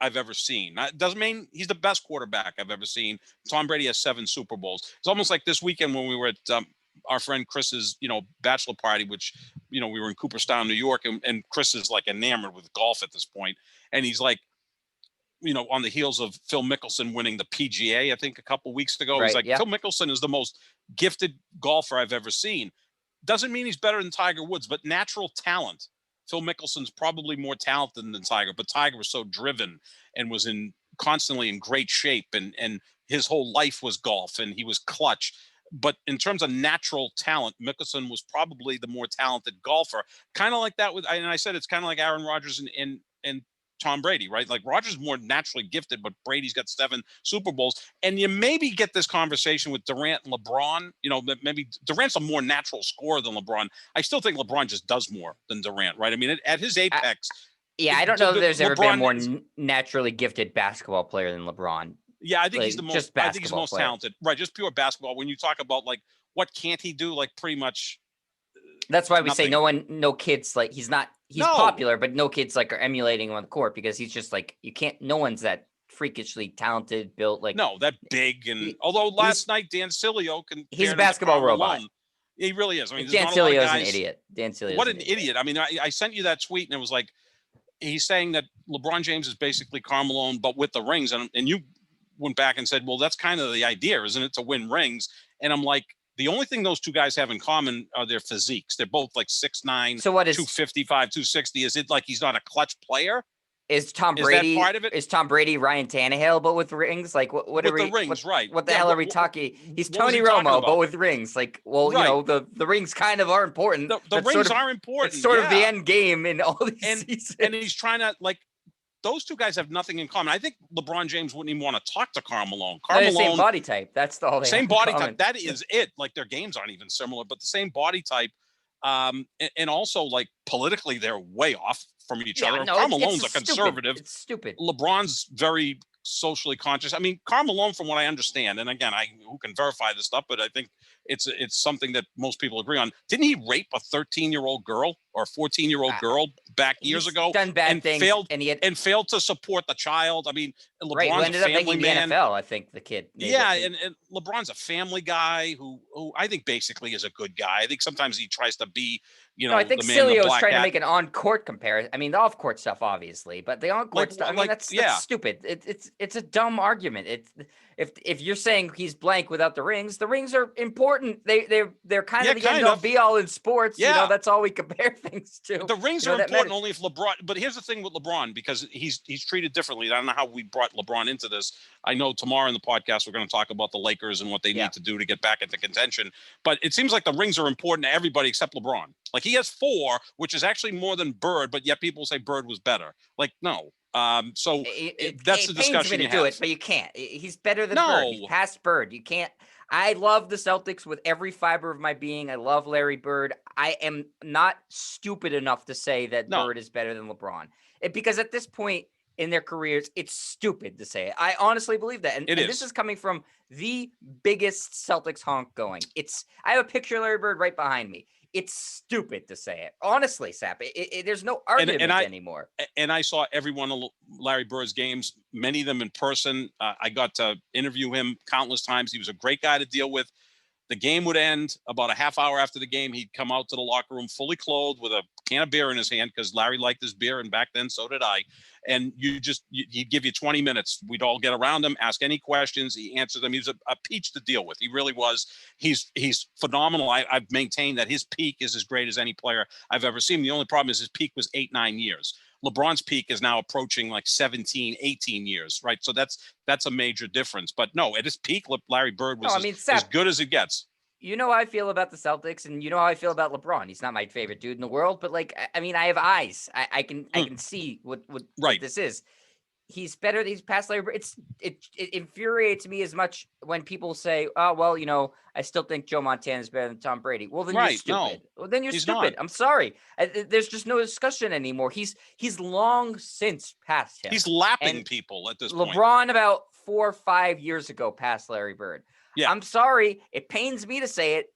I've ever seen. That doesn't mean he's the best quarterback I've ever seen. Tom Brady has 7 Super Bowls. It's almost like this weekend when we were at our friend Chris's, bachelor party, which, we were in Cooperstown, New York, and Chris is like enamored with golf at this point. And he's like, on the heels of Phil Mickelson winning the PGA, I think a couple weeks ago, he's like, Phil Mickelson is the most gifted golfer I've ever seen. Doesn't mean he's better than Tiger Woods, but natural talent. Phil Mickelson's probably more talented than Tiger, but Tiger was so driven and was constantly in great shape, and his whole life was golf, and he was clutch. But in terms of natural talent, Mickelson was probably the more talented golfer. Kind of like that and I said it's kind of like Aaron Rodgers and Tom Brady, right? Like Rodgers is more naturally gifted, but Brady's got 7 Super Bowls. And you maybe get this conversation with Durant and LeBron. Maybe Durant's a more natural scorer than LeBron. I still think LeBron just does more than Durant, right? I mean, at his apex. I don't know if there's ever been a more naturally gifted basketball player than LeBron. Yeah, I think he's the most. I think he's the most talented, right? Just pure basketball. When you talk about like what can't he do, like pretty much. That's why we say no kids, like he's popular, but no kids like are emulating him on the court because he's just like, no one's that freakishly talented, built like. No, that big. And although last night, Dan Sileo he's a basketball robot. He really is. I mean, Dan Sileo is an idiot. Dan Sileo. What an idiot. I mean, I sent you that tweet and it was like, he's saying that LeBron James is basically Carmelo, but with the rings. And you went back and said, well, that's kind of the idea, isn't it? To win rings. And I'm like, the only thing those two guys have in common are their physiques. They're both like 6'9", so what is 255, 260. Is it like he's not a clutch player? Is Tom Brady part of it? Is Tom Brady Ryan Tannehill, but with rings? Like what are we? The rings, right? What the hell are we talking? He's Tony Romo, but with rings. Like, well, right. The rings kind of are important. The rings are important. It's sort of the end game in all these seasons. And he's trying to like. Those two guys have nothing in common. I think LeBron James wouldn't even want to talk to Carmelo. They're the same body type. That's the whole thing. Same body type. That is it. Like their games aren't even similar, but the same body type. And also like politically, they're way off from each other. No, Carmelo's a conservative. It's stupid. LeBron's very socially conscious. I mean, Carmelo, from what I understand, and again, who can verify this stuff, but I think it's something that most people agree on. Didn't he rape a 13-year-old girl or a 14-year-old girl back years He's ago done bad and things, failed to support the child? I mean, right, who LeBron's a ended up family making the man. NFL, I think the kid made Yeah, it. and LeBron's a family guy who I think basically is a good guy. I think sometimes he tries to be, No, I think the man in the Cilio is black trying to hat. make an on-court comparison. I mean, the off-court stuff, obviously, but the on-court stuff. I mean, that's stupid. It's a dumb argument. It's if you're saying he's blank without the rings are important. They're kind of the end-all be-all in sports. Yeah. That's all we compare things to. The rings are important only if LeBron. But here's the thing with LeBron, because he's treated differently. I don't know how we brought LeBron into this. I know tomorrow in the podcast we're going to talk about the Lakers and what they need to do to get back into contention. But it seems like the rings are important to everybody except LeBron. Like he has 4, which is actually more than Bird, but yet people say Bird was better. Like no. So that's the discussion me to do it, but you can't. He's better than Bird. He's past Bird. You can't. I love the Celtics with every fiber of my being. I love Larry Bird. I am not stupid enough to say that Bird is better than LeBron. Because at this point in their careers, it's stupid to say it. I honestly believe that. And this is coming from the biggest Celtics honk going. I have a picture of Larry Bird right behind me. It's stupid to say it. Honestly, Sap, there's no argument anymore. And I saw every one of Larry Bird's games, many of them in person. I got to interview him countless times. He was a great guy to deal with. The game would end about a half hour after the game. He'd come out to the locker room fully clothed with a can of beer in his hand because Larry liked his beer, and back then so did I. And he'd give you 20 minutes. We'd all get around him, ask any questions. He answered them. He was a peach to deal with. He really was. He's phenomenal. I've maintained that his peak is as great as any player I've ever seen. The only problem is his peak was 8-9 years. LeBron's peak is now approaching like 17, 18 years, right? So that's a major difference. But no, at his peak, Larry Bird was as good as it gets. You know how I feel about the Celtics, and you know how I feel about LeBron. He's not my favorite dude in the world, but I mean, I have eyes. I can see what this is. He's better. He's past Larry Bird. It infuriates me as much when people say, "Oh, well, I still think Joe Montana is better than Tom Brady." Well, then you're stupid. No, well, then you're stupid. I'm sorry. There's just no discussion anymore. He's long since passed him. He's lapping people at this point. LeBron about 4 or 5 years ago passed Larry Bird. Yeah. I'm sorry. It pains me to say it.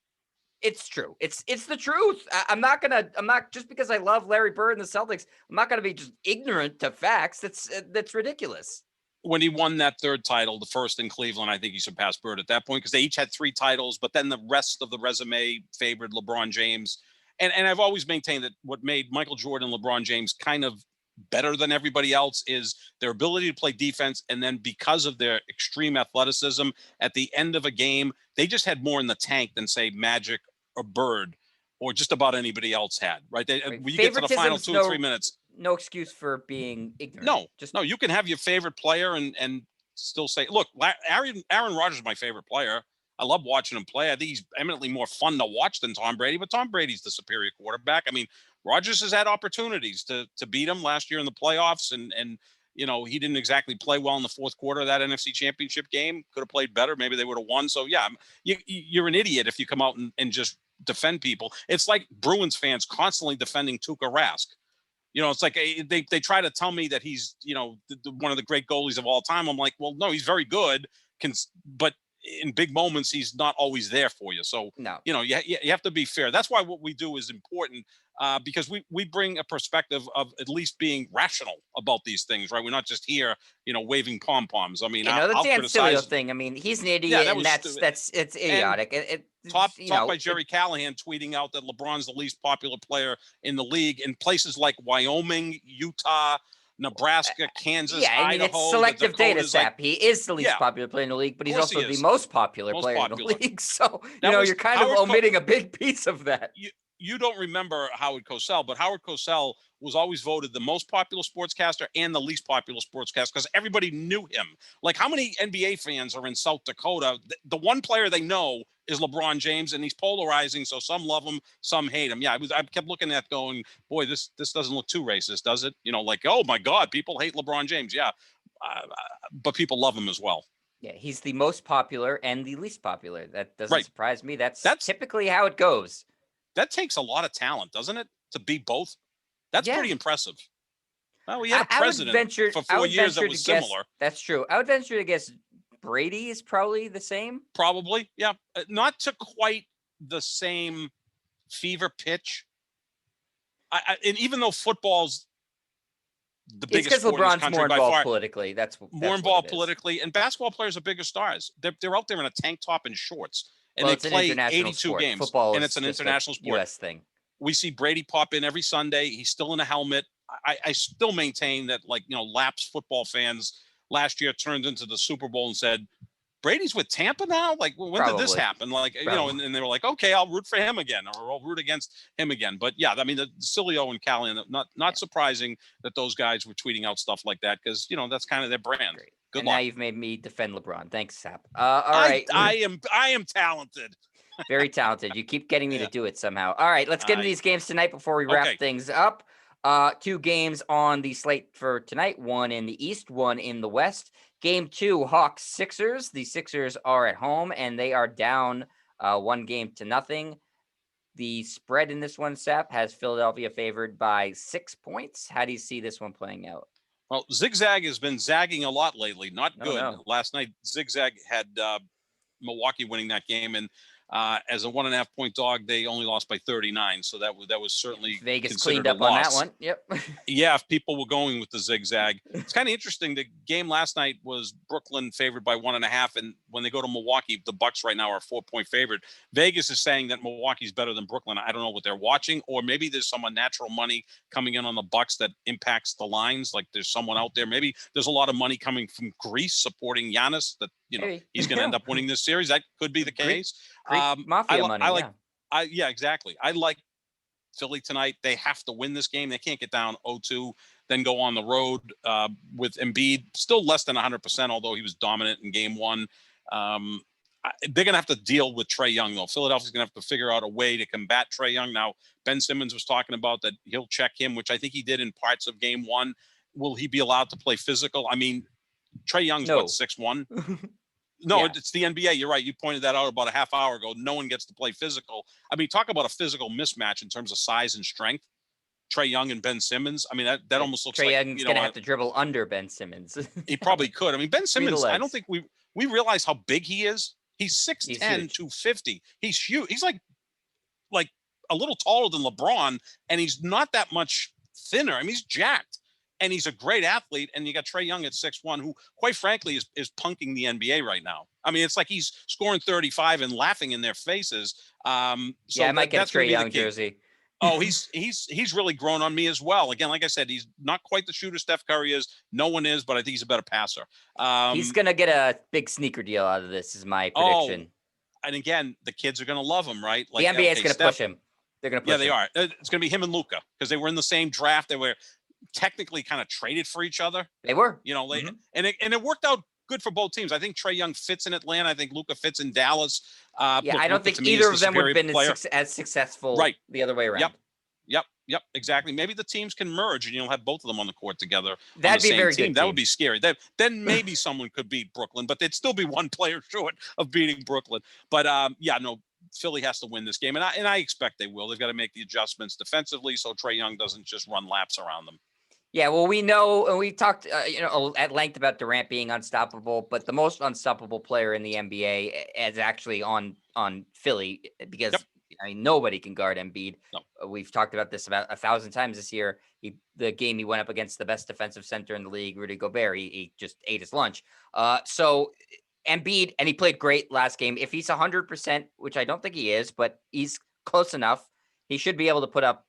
It's true. It's the truth. I'm not just because I love Larry Bird and the Celtics, I'm not going to be just ignorant to facts. That's ridiculous. When he won that third title, the first in Cleveland, I think he surpassed Bird at that point because they each had 3 titles, but then the rest of the resume favored LeBron James. And I've always maintained that what made Michael Jordan and LeBron James kind of better than everybody else is their ability to play defense. And then because of their extreme athleticism at the end of a game, they just had more in the tank than say Magic or Bird or just about anybody else had, right? When you get to the final 2 or 3 minutes. No excuse for being ignorant. No, you can have your favorite player and still say, look, Aaron Rodgers is my favorite player. I love watching him play. I think he's eminently more fun to watch than Tom Brady, but Tom Brady's the superior quarterback. I mean, Rodgers has had opportunities to beat him last year in the playoffs, and he didn't exactly play well in the fourth quarter of that NFC Championship game. Could have played better. Maybe they would have won. So, yeah, you're an idiot if you come out and just defend people. It's like Bruins fans constantly defending Tuukka Rask. It's like they try to tell me that he's, one of the great goalies of all time. I'm like, well, no, he's very good, but in big moments, he's not always there for you. So, no. You have to be fair. That's why what we do is important because we bring a perspective of at least being rational about these things, right? We're not just here, waving pom-poms. I mean, the Dan Cilio thing. I mean, he's an idiot, and it's idiotic. Talked by Jerry Callahan tweeting out that LeBron's the least popular player in the league in places like Wyoming, Utah, Nebraska, Kansas, Idaho. It's selective data, Sap. He is the least popular player in the league, but he's also the most popular player in the league. So, you're kind of omitting a big piece of that. You don't remember Howard Cosell, but Howard Cosell was always voted the most popular sportscaster and the least popular sportscaster because everybody knew him. Like, how many NBA fans are in South Dakota? The one player they know is LeBron James, and he's polarizing, so some love him, some hate him. Yeah, I kept looking at going, boy, this doesn't look too racist, does it? Like, oh, my God, people hate LeBron James. Yeah, but people love him as well. Yeah, he's the most popular and the least popular. That doesn't surprise me. That's typically how it goes. That takes a lot of talent, doesn't it, to be both? That's pretty impressive. Well, we had a president for 4 years that was similar. That's true. I would venture to guess Brady is probably the same. Probably, yeah. Not to quite the same fever pitch. And even though football's the It's biggest because sport in this LeBron's country more by involved far, politically. That's more what it involved is. politically, and basketball players are bigger stars. They're out there in a tank top and shorts, and Well, they it's an play international 82 sport. games, Football and is it's an just a international sport. U.S. thing. We see Brady pop in every Sunday. He's still in a helmet. I still maintain that, like, lapsed football fans last year turned into the Super Bowl and said, Brady's with Tampa now? Like, when did this happen? Like, and they were like, okay, I'll root for him again, or I'll root against him again. But yeah, I mean, the Cilio and Callahan, not surprising that those guys were tweeting out stuff like that, because that's kind of their brand. Great. Good and luck. Now you've made me defend LeBron. Thanks, Sap. All right. I am talented. Very talented. You keep getting me to do it somehow. All right, let's get into these games tonight before we wrap things up. 2 games on the slate for tonight, one in the East, one in the West. Game 2, Hawks-Sixers. The Sixers are at home, and they are down 1-0. The spread in this one, Sap, has Philadelphia favored by 6 points. How do you see this one playing out? Well, Zigzag has been zagging a lot lately. Not good. No. Last night, Zigzag had Milwaukee winning that game, and as a 1.5 point dog, they only lost by 39. So that was certainly Vegas considered cleaned up a loss. on that one. Yep. Yeah, if people were going with the Zigzag. It's kind of interesting. The game last night was Brooklyn favored by 1.5, and when they go to Milwaukee, the Bucks right now are a 4-point favorite. Vegas is saying that Milwaukee's better than Brooklyn. I don't know what they're watching, or maybe there's some unnatural money coming in on the Bucks that impacts the lines. Like, there's someone out there. Maybe there's a lot of money coming from Greece supporting Giannis that he's going to end up winning this series. That could be the case. Greek mafia money. Yeah, exactly. I like Philly tonight. They have to win this game. They can't get down 0-2, then go on the road with Embiid still less than 100%, although he was dominant in game 1. They're going to have to deal with Trae Young, though. Philadelphia's going to have to figure out a way to combat Trae Young. Now, Ben Simmons was talking about that he'll check him, which I think he did in parts of game 1. Will he be allowed to play physical? I mean, Trae Young's 6'1"? No, yeah. It's the NBA. You're right. You pointed that out about a half hour ago. No one gets to play physical. I mean, talk about a physical mismatch in terms of size and strength. Trae Young and Ben Simmons. I mean, that almost looks Trae like Young's going to have to dribble under Ben Simmons. He probably could. I mean, Ben Simmons, I don't think we realize how big he is. He's 6'10", 250. He's huge. He's like a little taller than LeBron, and he's not that much thinner. I mean, he's jacked. And he's a great athlete, and you got Trae Young at 6'1", who, quite frankly, is punking the NBA right now. I mean, it's like he's scoring 35 and laughing in their faces. I might get a Trae Young jersey. Oh, he's really grown on me as well. Again, like I said, he's not quite the shooter Steph Curry is. No one is, but I think he's a better passer. He's gonna get a big sneaker deal out of this, is my prediction. And again, the kids are gonna love him, right? Like, the NBA is gonna push him. They're gonna push him. Yeah, they are. It's gonna be him and Luka, because they were in the same draft. They were technically kind of traded for each other. They were, and it worked out good for both teams. I think Trae Young fits in Atlanta. I think Luka fits in Dallas. I don't think either of them would have been as successful the other way around. Yep, exactly. Maybe the teams can merge and you'll have both of them on the court together. That'd be a very good team. That would be scary. Then maybe someone could beat Brooklyn, but they'd still be one player short of beating Brooklyn. But Philly has to win this game, and I expect they will. They've got to make the adjustments defensively so Trae Young doesn't just run laps around them. Yeah, well, we know, and we talked, at length about Durant being unstoppable, but the most unstoppable player in the NBA is actually on Philly, because I mean, nobody can guard Embiid. No. We've talked about this about 1,000 times this year. The game he went up against the best defensive center in the league, Rudy Gobert, he just ate his lunch. So Embiid, and he played great last game. If he's 100%, which I don't think he is, but he's close enough, he should be able to put up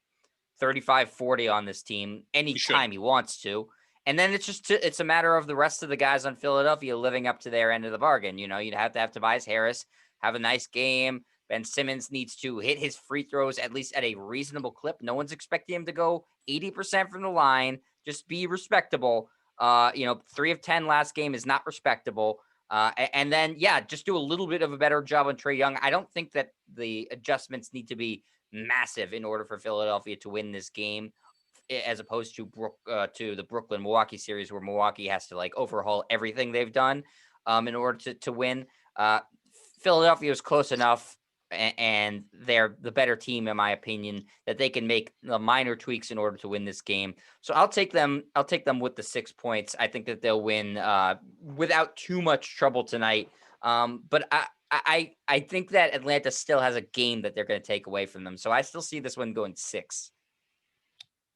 35, 40 on this team anytime he wants to. And then it's a matter of the rest of the guys on Philadelphia living up to their end of the bargain. You'd have to have Tobias Harris have a nice game. Ben Simmons needs to hit his free throws at least at a reasonable clip. No one's expecting him to go 80% from the line. Just be respectable. 3 of 10 last game is not respectable. And then, just do a little bit of a better job on Trae Young. I don't think that the adjustments need to be massive in order for Philadelphia to win this game, as opposed to the Brooklyn-Milwaukee series, where Milwaukee has to overhaul everything they've done in order to win. Philadelphia was close enough. and they're the better team, in my opinion, that they can make the minor tweaks in order to win this game. So I'll take them. I'll take them with the 6 points. I think that they'll win without too much trouble tonight. But I think that Atlanta still has a game that they're going to take away from them. So I still see this one going 6.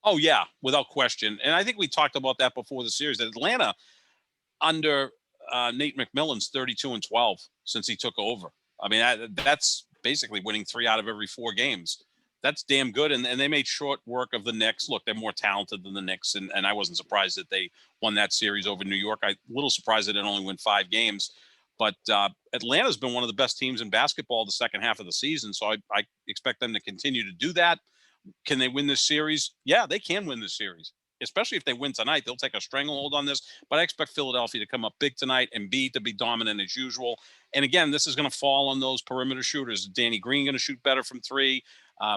Oh yeah, without question. And I think we talked about that before the series. That Atlanta under Nate McMillan's 32-12 since he took over. I mean, that's basically winning 3 out of every 4 games. That's damn good. And they made short work of the Knicks. Look, they're more talented than the Knicks. And I wasn't surprised that they won that series over New York. I'm a little surprised that it only win 5 games. But Atlanta's been one of the best teams in basketball the second half of the season. So I expect them to continue to do that. Can they win this series? Yeah, they can win this series, especially if they win tonight. They'll take a stranglehold on this. But I expect Philadelphia to come up big tonight and B, to be dominant as usual. And again, this is going to fall on those perimeter shooters. Is Danny Green going to shoot better from 3?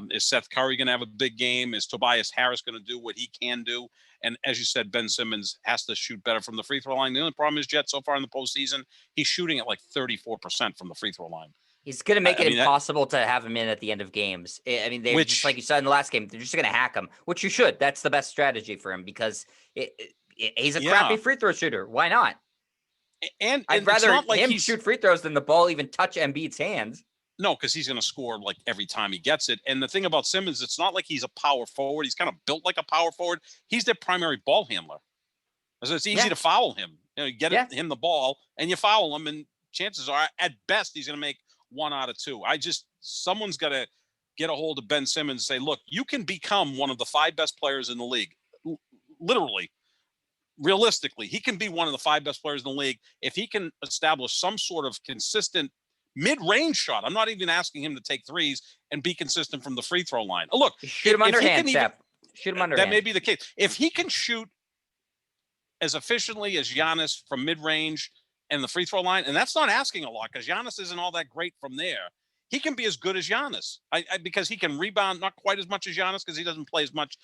Is Seth Curry going to have a big game? Is Tobias Harris going to do what he can do? And as you said, Ben Simmons has to shoot better from the free throw line. The only problem is, Jet, so far in the postseason, he's shooting at like 34% from the free throw line. He's going to make it impossible to have him in at the end of games. I mean, they just like you said in the last game, they're just going to hack him, which you should. That's the best strategy for him because he's a crappy free throw shooter. Why not? And I'd rather him shoot free throws than the ball even touch Embiid's hands. No, because he's going to score like every time he gets it. And the thing about Simmons, it's not like he's a power forward. He's kind of built like a power forward. He's their primary ball handler. So it's easy to foul him. You get him the ball and you foul him, and chances are, at best, he's going to make 1 out of 2. Someone's got to get a hold of Ben Simmons and say, look, you can become one of the 5 best players in the league. Literally, realistically, he can be one of the 5 best players in the league if he can establish some sort of consistent mid-range shot. I'm not even asking him to take threes and be consistent from the free throw line. Look, shoot him underhand, Seth. Shoot him underhand. That may be the case. If he can shoot as efficiently as Giannis from mid-range and the free throw line, and that's not asking a lot because Giannis isn't all that great from there. He can be as good as Giannis because he can rebound, not quite as much as Giannis because he doesn't play as much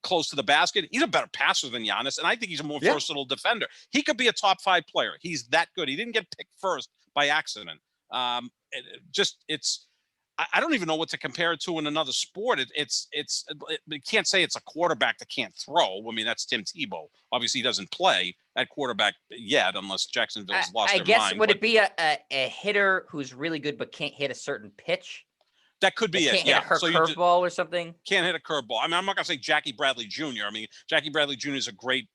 close to the basket. He's a better passer than Giannis, and I think he's a more versatile defender. He could be a top 5 player. He's that good. He didn't get picked first by accident. I don't even know what to compare it to in another sport. You can't say it's a quarterback that can't throw. I mean, that's Tim Tebow. Obviously, he doesn't play at quarterback yet, unless Jacksonville's lost their mind. I guess would it be a hitter who's really good but can't hit a certain pitch? That could be it. Can't hit a curveball or something. Can't hit a curveball. I mean, I'm not gonna say Jackie Bradley Jr. I mean, Jackie Bradley Jr. is a great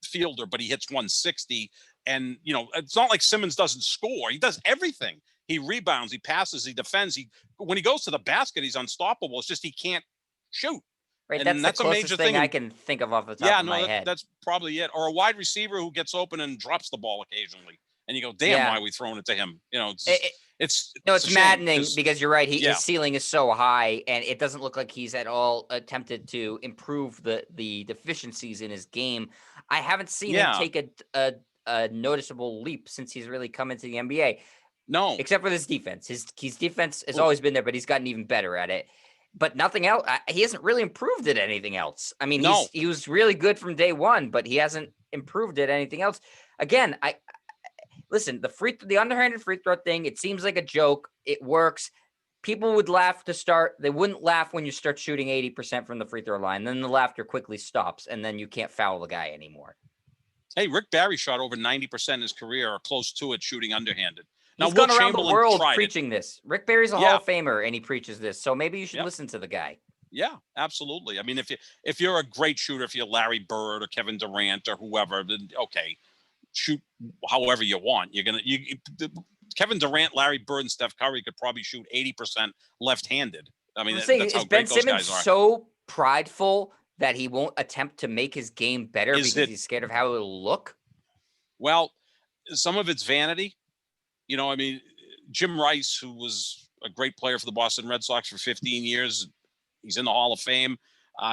fielder, but he hits 160. And, it's not like Simmons doesn't score. He does everything. He rebounds, he passes, he defends. When he goes to the basket, he's unstoppable. It's just he can't shoot. Right, and that's the closest thing I can think of off the top of my head. That's probably it. Or a wide receiver who gets open and drops the ball occasionally. And you go, damn, why are we throwing it to him? It's maddening because you're right. His ceiling is so high, and it doesn't look like he's at all attempted to improve the deficiencies in his game. I haven't seen him take a noticeable leap since he's really come into the NBA. No, except for this defense. His defense has always been there, but he's gotten even better at it. But nothing else. He hasn't really improved at anything else. I mean, he was really good from day one, but he hasn't improved at anything else. Again, listen, the underhanded free throw thing. It seems like a joke. It works. People would laugh to start. They wouldn't laugh when you start shooting 80% from the free throw line. Then the laughter quickly stops, and then you can't foul the guy anymore. Hey, Rick Barry shot over 90% in his career, or close to it, shooting underhanded. Now, he's gone around the world preaching this. Rick Barry's a Hall of Famer, and he preaches this. So maybe you should listen to the guy. Yeah, absolutely. I mean, if you're a great shooter, if you're Larry Bird or Kevin Durant or whoever, then okay, shoot however you want. Kevin Durant, Larry Bird, and Steph Curry could probably shoot 80% left-handed. I mean, that's how great those guys are. So prideful that he won't attempt to make his game better because he's scared of how it'll look? Well, some of it's vanity. I mean, Jim Rice, who was a great player for the Boston Red Sox for 15 years, he's in the Hall of Fame.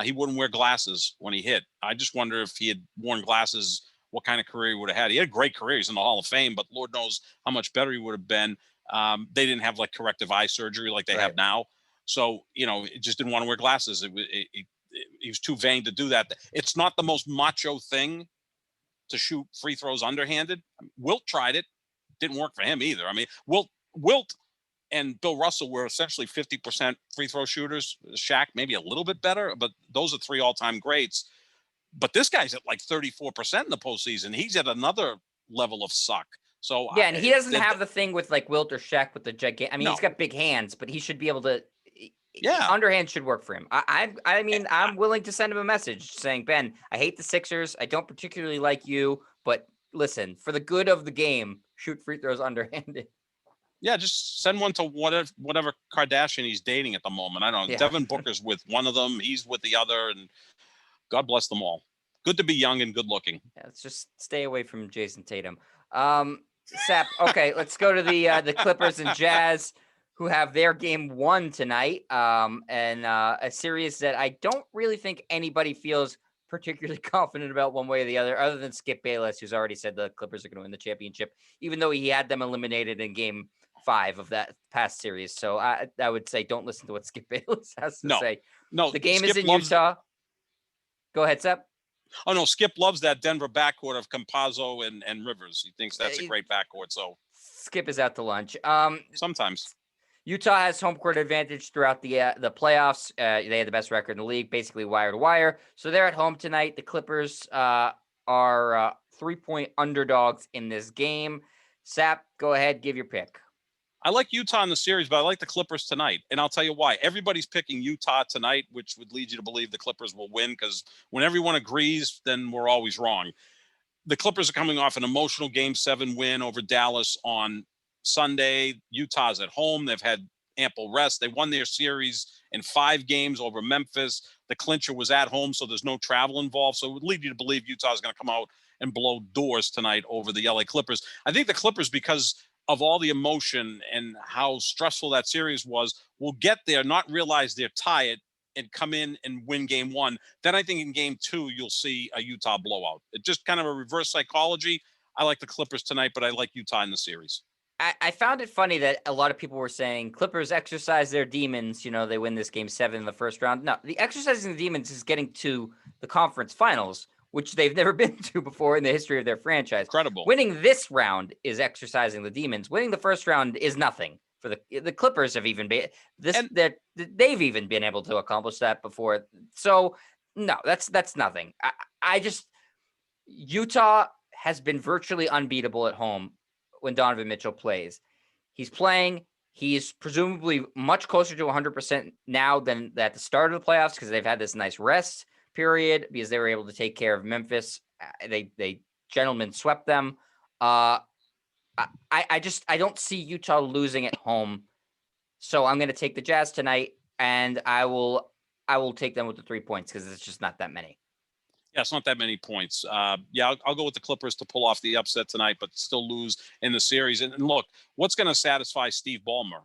He wouldn't wear glasses when he hit. I just wonder if he had worn glasses, what kind of career he would have had. He had a great career. He's in the Hall of Fame, but Lord knows how much better he would have been. They didn't have like corrective eye surgery like they have now. So, it just didn't want to wear glasses. He was too vain to do that. It's not the most macho thing to shoot free throws underhanded. Wilt tried it. Didn't work for him either. I mean, Wilt and Bill Russell were essentially 50% free throw shooters. Shaq maybe a little bit better, but those are 3 all-time greats. But this guy's at like 34% in the postseason. He's at another level of suck. So Yeah, and he doesn't have the the thing with like Wilt or Shaq with the gigantic. I mean, no, he's got big hands, but he should be able to. yeah, Underhand should work for him. I mean, I'm willing to send him a message saying, Ben, I hate the Sixers. I don't particularly like you, but listen, for the good of the game, shoot free throws underhanded. yeah, just send one to whatever Kardashian he's dating at the moment. I don't know. Yeah. Devin Booker's with one of them. He's with the other, and God bless them all. Good to be young and good looking. Yeah, let's just stay away from Jason Tatum. Sap. Okay, let's go to the Clippers and Jazz, who have their game 1 tonight. And a series that I don't really think anybody feels particularly confident about one way or the other than Skip Bayless, who's already said the Clippers are going to win the championship, even though he had them eliminated in game 5 of that past series. So I would say don't listen to what Skip Bayless has to say. No, the game Skip is in Utah. Go ahead, Sap. Oh no, Skip loves that Denver backcourt of Campazzo and Rivers. He thinks that's a great backcourt. So Skip is out to lunch. Sometimes Utah has home court advantage throughout the playoffs. They had the best record in the league, basically wire to wire. So they're at home tonight. The Clippers are 3-point underdogs in this game. Sap, go ahead, give your pick. I like Utah in the series, but I like the Clippers tonight. And I'll tell you why. Everybody's picking Utah tonight, which would lead you to believe the Clippers will win, because when everyone agrees, then we're always wrong. The Clippers are coming off an emotional Game 7 win over Dallas on Sunday. Utah's at home. They've had ample rest. They won their series in 5 games over Memphis. The clincher was at home, so there's no travel involved. So it would lead you to believe Utah's going to come out and blow doors tonight over the LA Clippers. I think the Clippers, because of all the emotion and how stressful that series was, will get there, not realize they're tired, and come in and win game 1. Then I think in game 2, you'll see a Utah blowout. It's just kind of a reverse psychology. I like the Clippers tonight, but I like Utah in the series. I found it funny that a lot of people were saying Clippers exercise their demons. You know, they win this game 7 in the first round. No, the exercising the demons is getting to the conference finals, which they've never been to before in the history of their franchise. Incredible. Winning this round is exercising the demons. Winning the first round is nothing for the Clippers. Have even been they've even been able to accomplish that before. So no, that's nothing. I just Utah has been virtually unbeatable at home when Donovan Mitchell plays. He's playing. He's presumably much closer to 100% now than at the start of the playoffs, because they've had this nice rest period because they were able to take care of Memphis. They gentlemen swept them. I don't see Utah losing at home. So I'm going to take the Jazz tonight, and I will take them with the 3 points because it's just not that many. Yeah, it's not that many points. I'll go with the Clippers to pull off the upset tonight, but still lose in the series. And look, what's going to satisfy Steve Ballmer?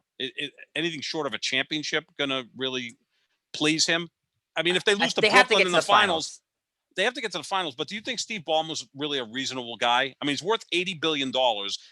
Anything short of a championship going to really please him? I mean, if they lose to Brooklyn in the finals, they have to get to the finals. But do you think Steve Ballmer's really a reasonable guy? I mean, he's worth $80 billion.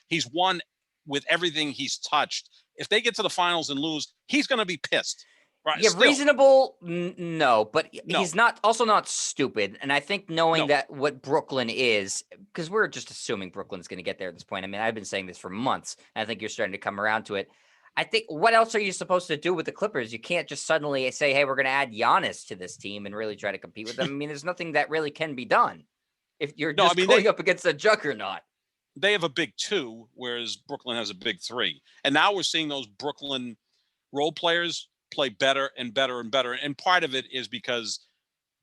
He's won with everything he's touched. If they get to the finals and lose, he's going to be pissed. Right, yeah, still. Reasonable, no, but he's not stupid. And I think knowing that what Brooklyn is, because we're just assuming Brooklyn's going to get there at this point. I mean, I've been saying this for months, and I think you're starting to come around to it. I think what else are you supposed to do with the Clippers? You can't just suddenly say, hey, we're going to add Giannis to this team and really try to compete with them. I mean, there's nothing that really can be done if you're going up against a juggernaut. They have a big 2, whereas Brooklyn has a big 3. And now we're seeing those Brooklyn role players play better and better and better. And part of it is because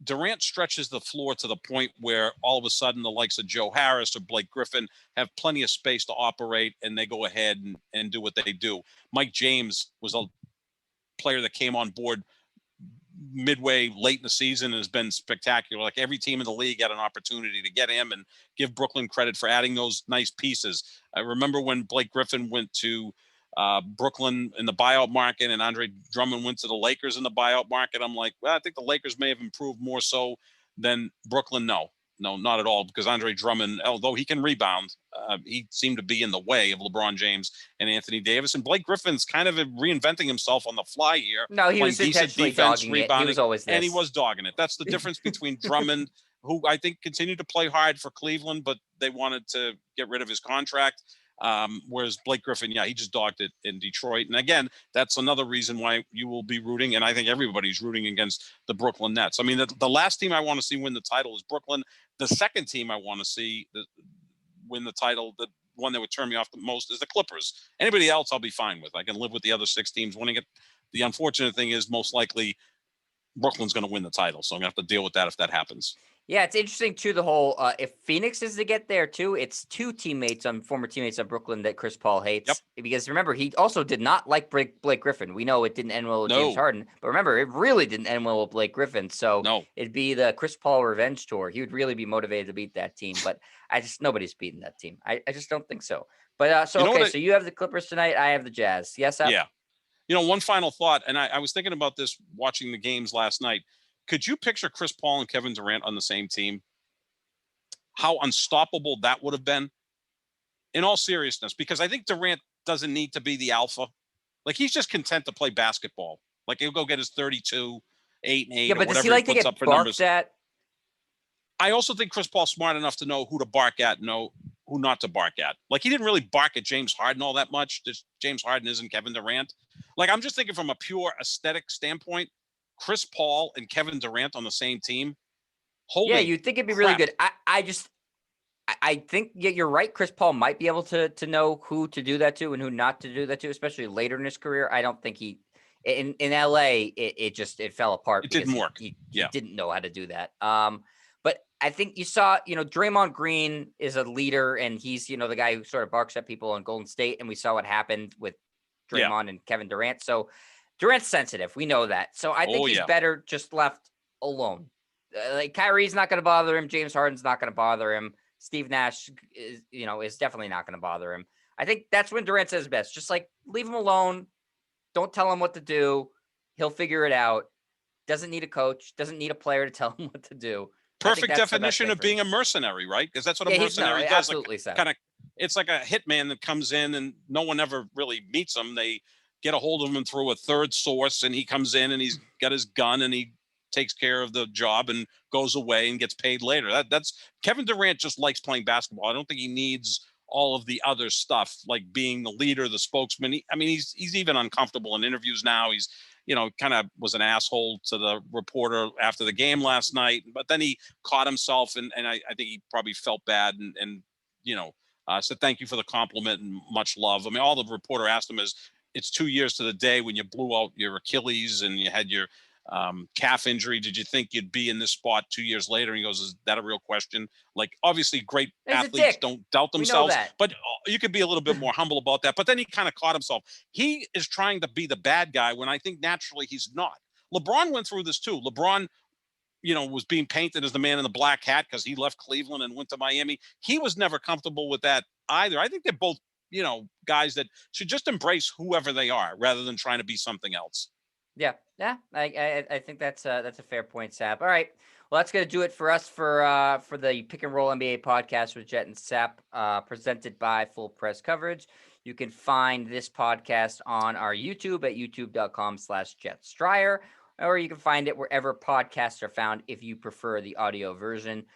Durant stretches the floor to the point where all of a sudden the likes of Joe Harris or Blake Griffin have plenty of space to operate, and they go ahead and do what they do. Mike James was a player that came on board midway late in the season and has been spectacular. Like every team in the league had an opportunity to get him, and give Brooklyn credit for adding those nice pieces. I remember when Blake Griffin went to Brooklyn in the buyout market and Andre Drummond went to the Lakers in the buyout market. I'm like, well, I think the Lakers may have improved more so than Brooklyn. No, not at all. Because Andre Drummond, although he can rebound, he seemed to be in the way of LeBron James and Anthony Davis. And Blake Griffin's kind of reinventing himself on the fly here. No, he was intentionally dogging it. He was always this. And he was dogging it. That's the difference between Drummond, who I think continued to play hard for Cleveland, but they wanted to get rid of his contract. Whereas Blake Griffin, yeah, he just dogged it in Detroit. And again, that's another reason why you will be rooting, and I think everybody's rooting against the Brooklyn Nets. I mean, the last team I want to see win the title is Brooklyn. The second team I want to see win the title, the one that would turn me off the most, is the Clippers. Anybody else, I'll be fine with. I can live with the other 6 teams winning it. The unfortunate thing is most likely Brooklyn's going to win the title. So I'm going to have to deal with that if that happens. Yeah, it's interesting too. The whole if Phoenix is to get there too, it's 2 teammates, former teammates of Brooklyn that Chris Paul hates. Yep. Because remember, he also did not like Blake Griffin. We know it didn't end well with James No. Harden, but remember, it really didn't end well with Blake Griffin. So No. it'd be the Chris Paul revenge tour. He would really be motivated to beat that team, but nobody's beating that team. I just don't think so. But so you have the Clippers tonight. I have the Jazz. Yes, Al? Yeah. One final thought, and I was thinking about this watching the games last night. Could you picture Chris Paul and Kevin Durant on the same team? How unstoppable that would have been, in all seriousness, because I think Durant doesn't need to be the alpha. Like, he's just content to play basketball. Like, he'll go get his 32, 8 and 8, Yeah, but or does he whatever like he to puts up get for barked numbers. at? I also think Chris Paul's smart enough to know who to bark at, know who not to bark at. Like, he didn't really bark at James Harden all that much. James Harden isn't Kevin Durant. Like, I'm just thinking from a pure aesthetic standpoint, Chris Paul and Kevin Durant on the same team. Yeah, you'd think it'd be really good. I think you're right. Chris Paul might be able to know who to do that to and who not to do that to, especially later in his career. I don't think he in LA it fell apart. It didn't work. He didn't know how to do that. But I think you saw, Draymond Green is a leader, and he's, the guy who sort of barks at people in Golden State, and we saw what happened with Draymond and Kevin Durant. So Durant's sensitive. We know that. So I think he's better just left alone. Like, Kyrie's not going to bother him. James Harden's not going to bother him. Steve Nash is definitely not going to bother him. I think that's when Durant says best. Just like, leave him alone. Don't tell him what to do. He'll figure it out. Doesn't need a coach. Doesn't need a player to tell him what to do. Perfect definition of being a mercenary, right? Because that's what a mercenary does. Absolutely, like, it's like a hitman that comes in and no one ever really meets him. They get a hold of him through a third source, and he comes in and he's got his gun and he takes care of the job and goes away and gets paid later. That's Kevin Durant just likes playing basketball. I don't think he needs all of the other stuff, like being the leader, the spokesman. He's even uncomfortable in interviews now. He's, kind of was an asshole to the reporter after the game last night, but then he caught himself, and I think he probably felt bad and said thank you for the compliment and much love. All the reporter asked him is, it's 2 years to the day when you blew out your Achilles and you had your calf injury. Did you think you'd be in this spot 2 years later? And he goes, is that a real question? Like, obviously great athletes don't doubt themselves, but you could be a little bit more humble about that. But then he kind of caught himself. He is trying to be the bad guy when I think naturally he's not. LeBron went through this too. LeBron, was being painted as the man in the black hat because he left Cleveland and went to Miami. He was never comfortable with that either. I think they're both, guys that should just embrace whoever they are rather than trying to be something else. Yeah. I think that's a fair point, Sap. All right. Well, that's going to do it for us for the Pick and Roll NBA podcast with Jet and Sap, presented by Full Press Coverage. You can find this podcast on our YouTube at youtube.com/JetStryer, or you can find it wherever podcasts are found if you prefer the audio version.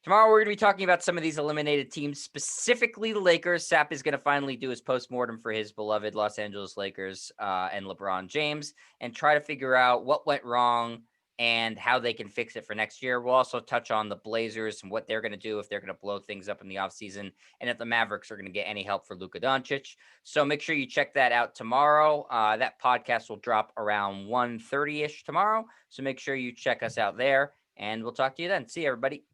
Tomorrow, we're going to be talking about some of these eliminated teams, specifically the Lakers. Sap is going to finally do his postmortem for his beloved Los Angeles Lakers and LeBron James, and try to figure out what went wrong and how they can fix it for next year. We'll also touch on the Blazers and what they're going to do if they're going to blow things up in the offseason, and if the Mavericks are going to get any help for Luka Doncic. So make sure you check that out tomorrow. That podcast will drop around 1:30-ish tomorrow. So make sure you check us out there, and we'll talk to you then. See you, everybody.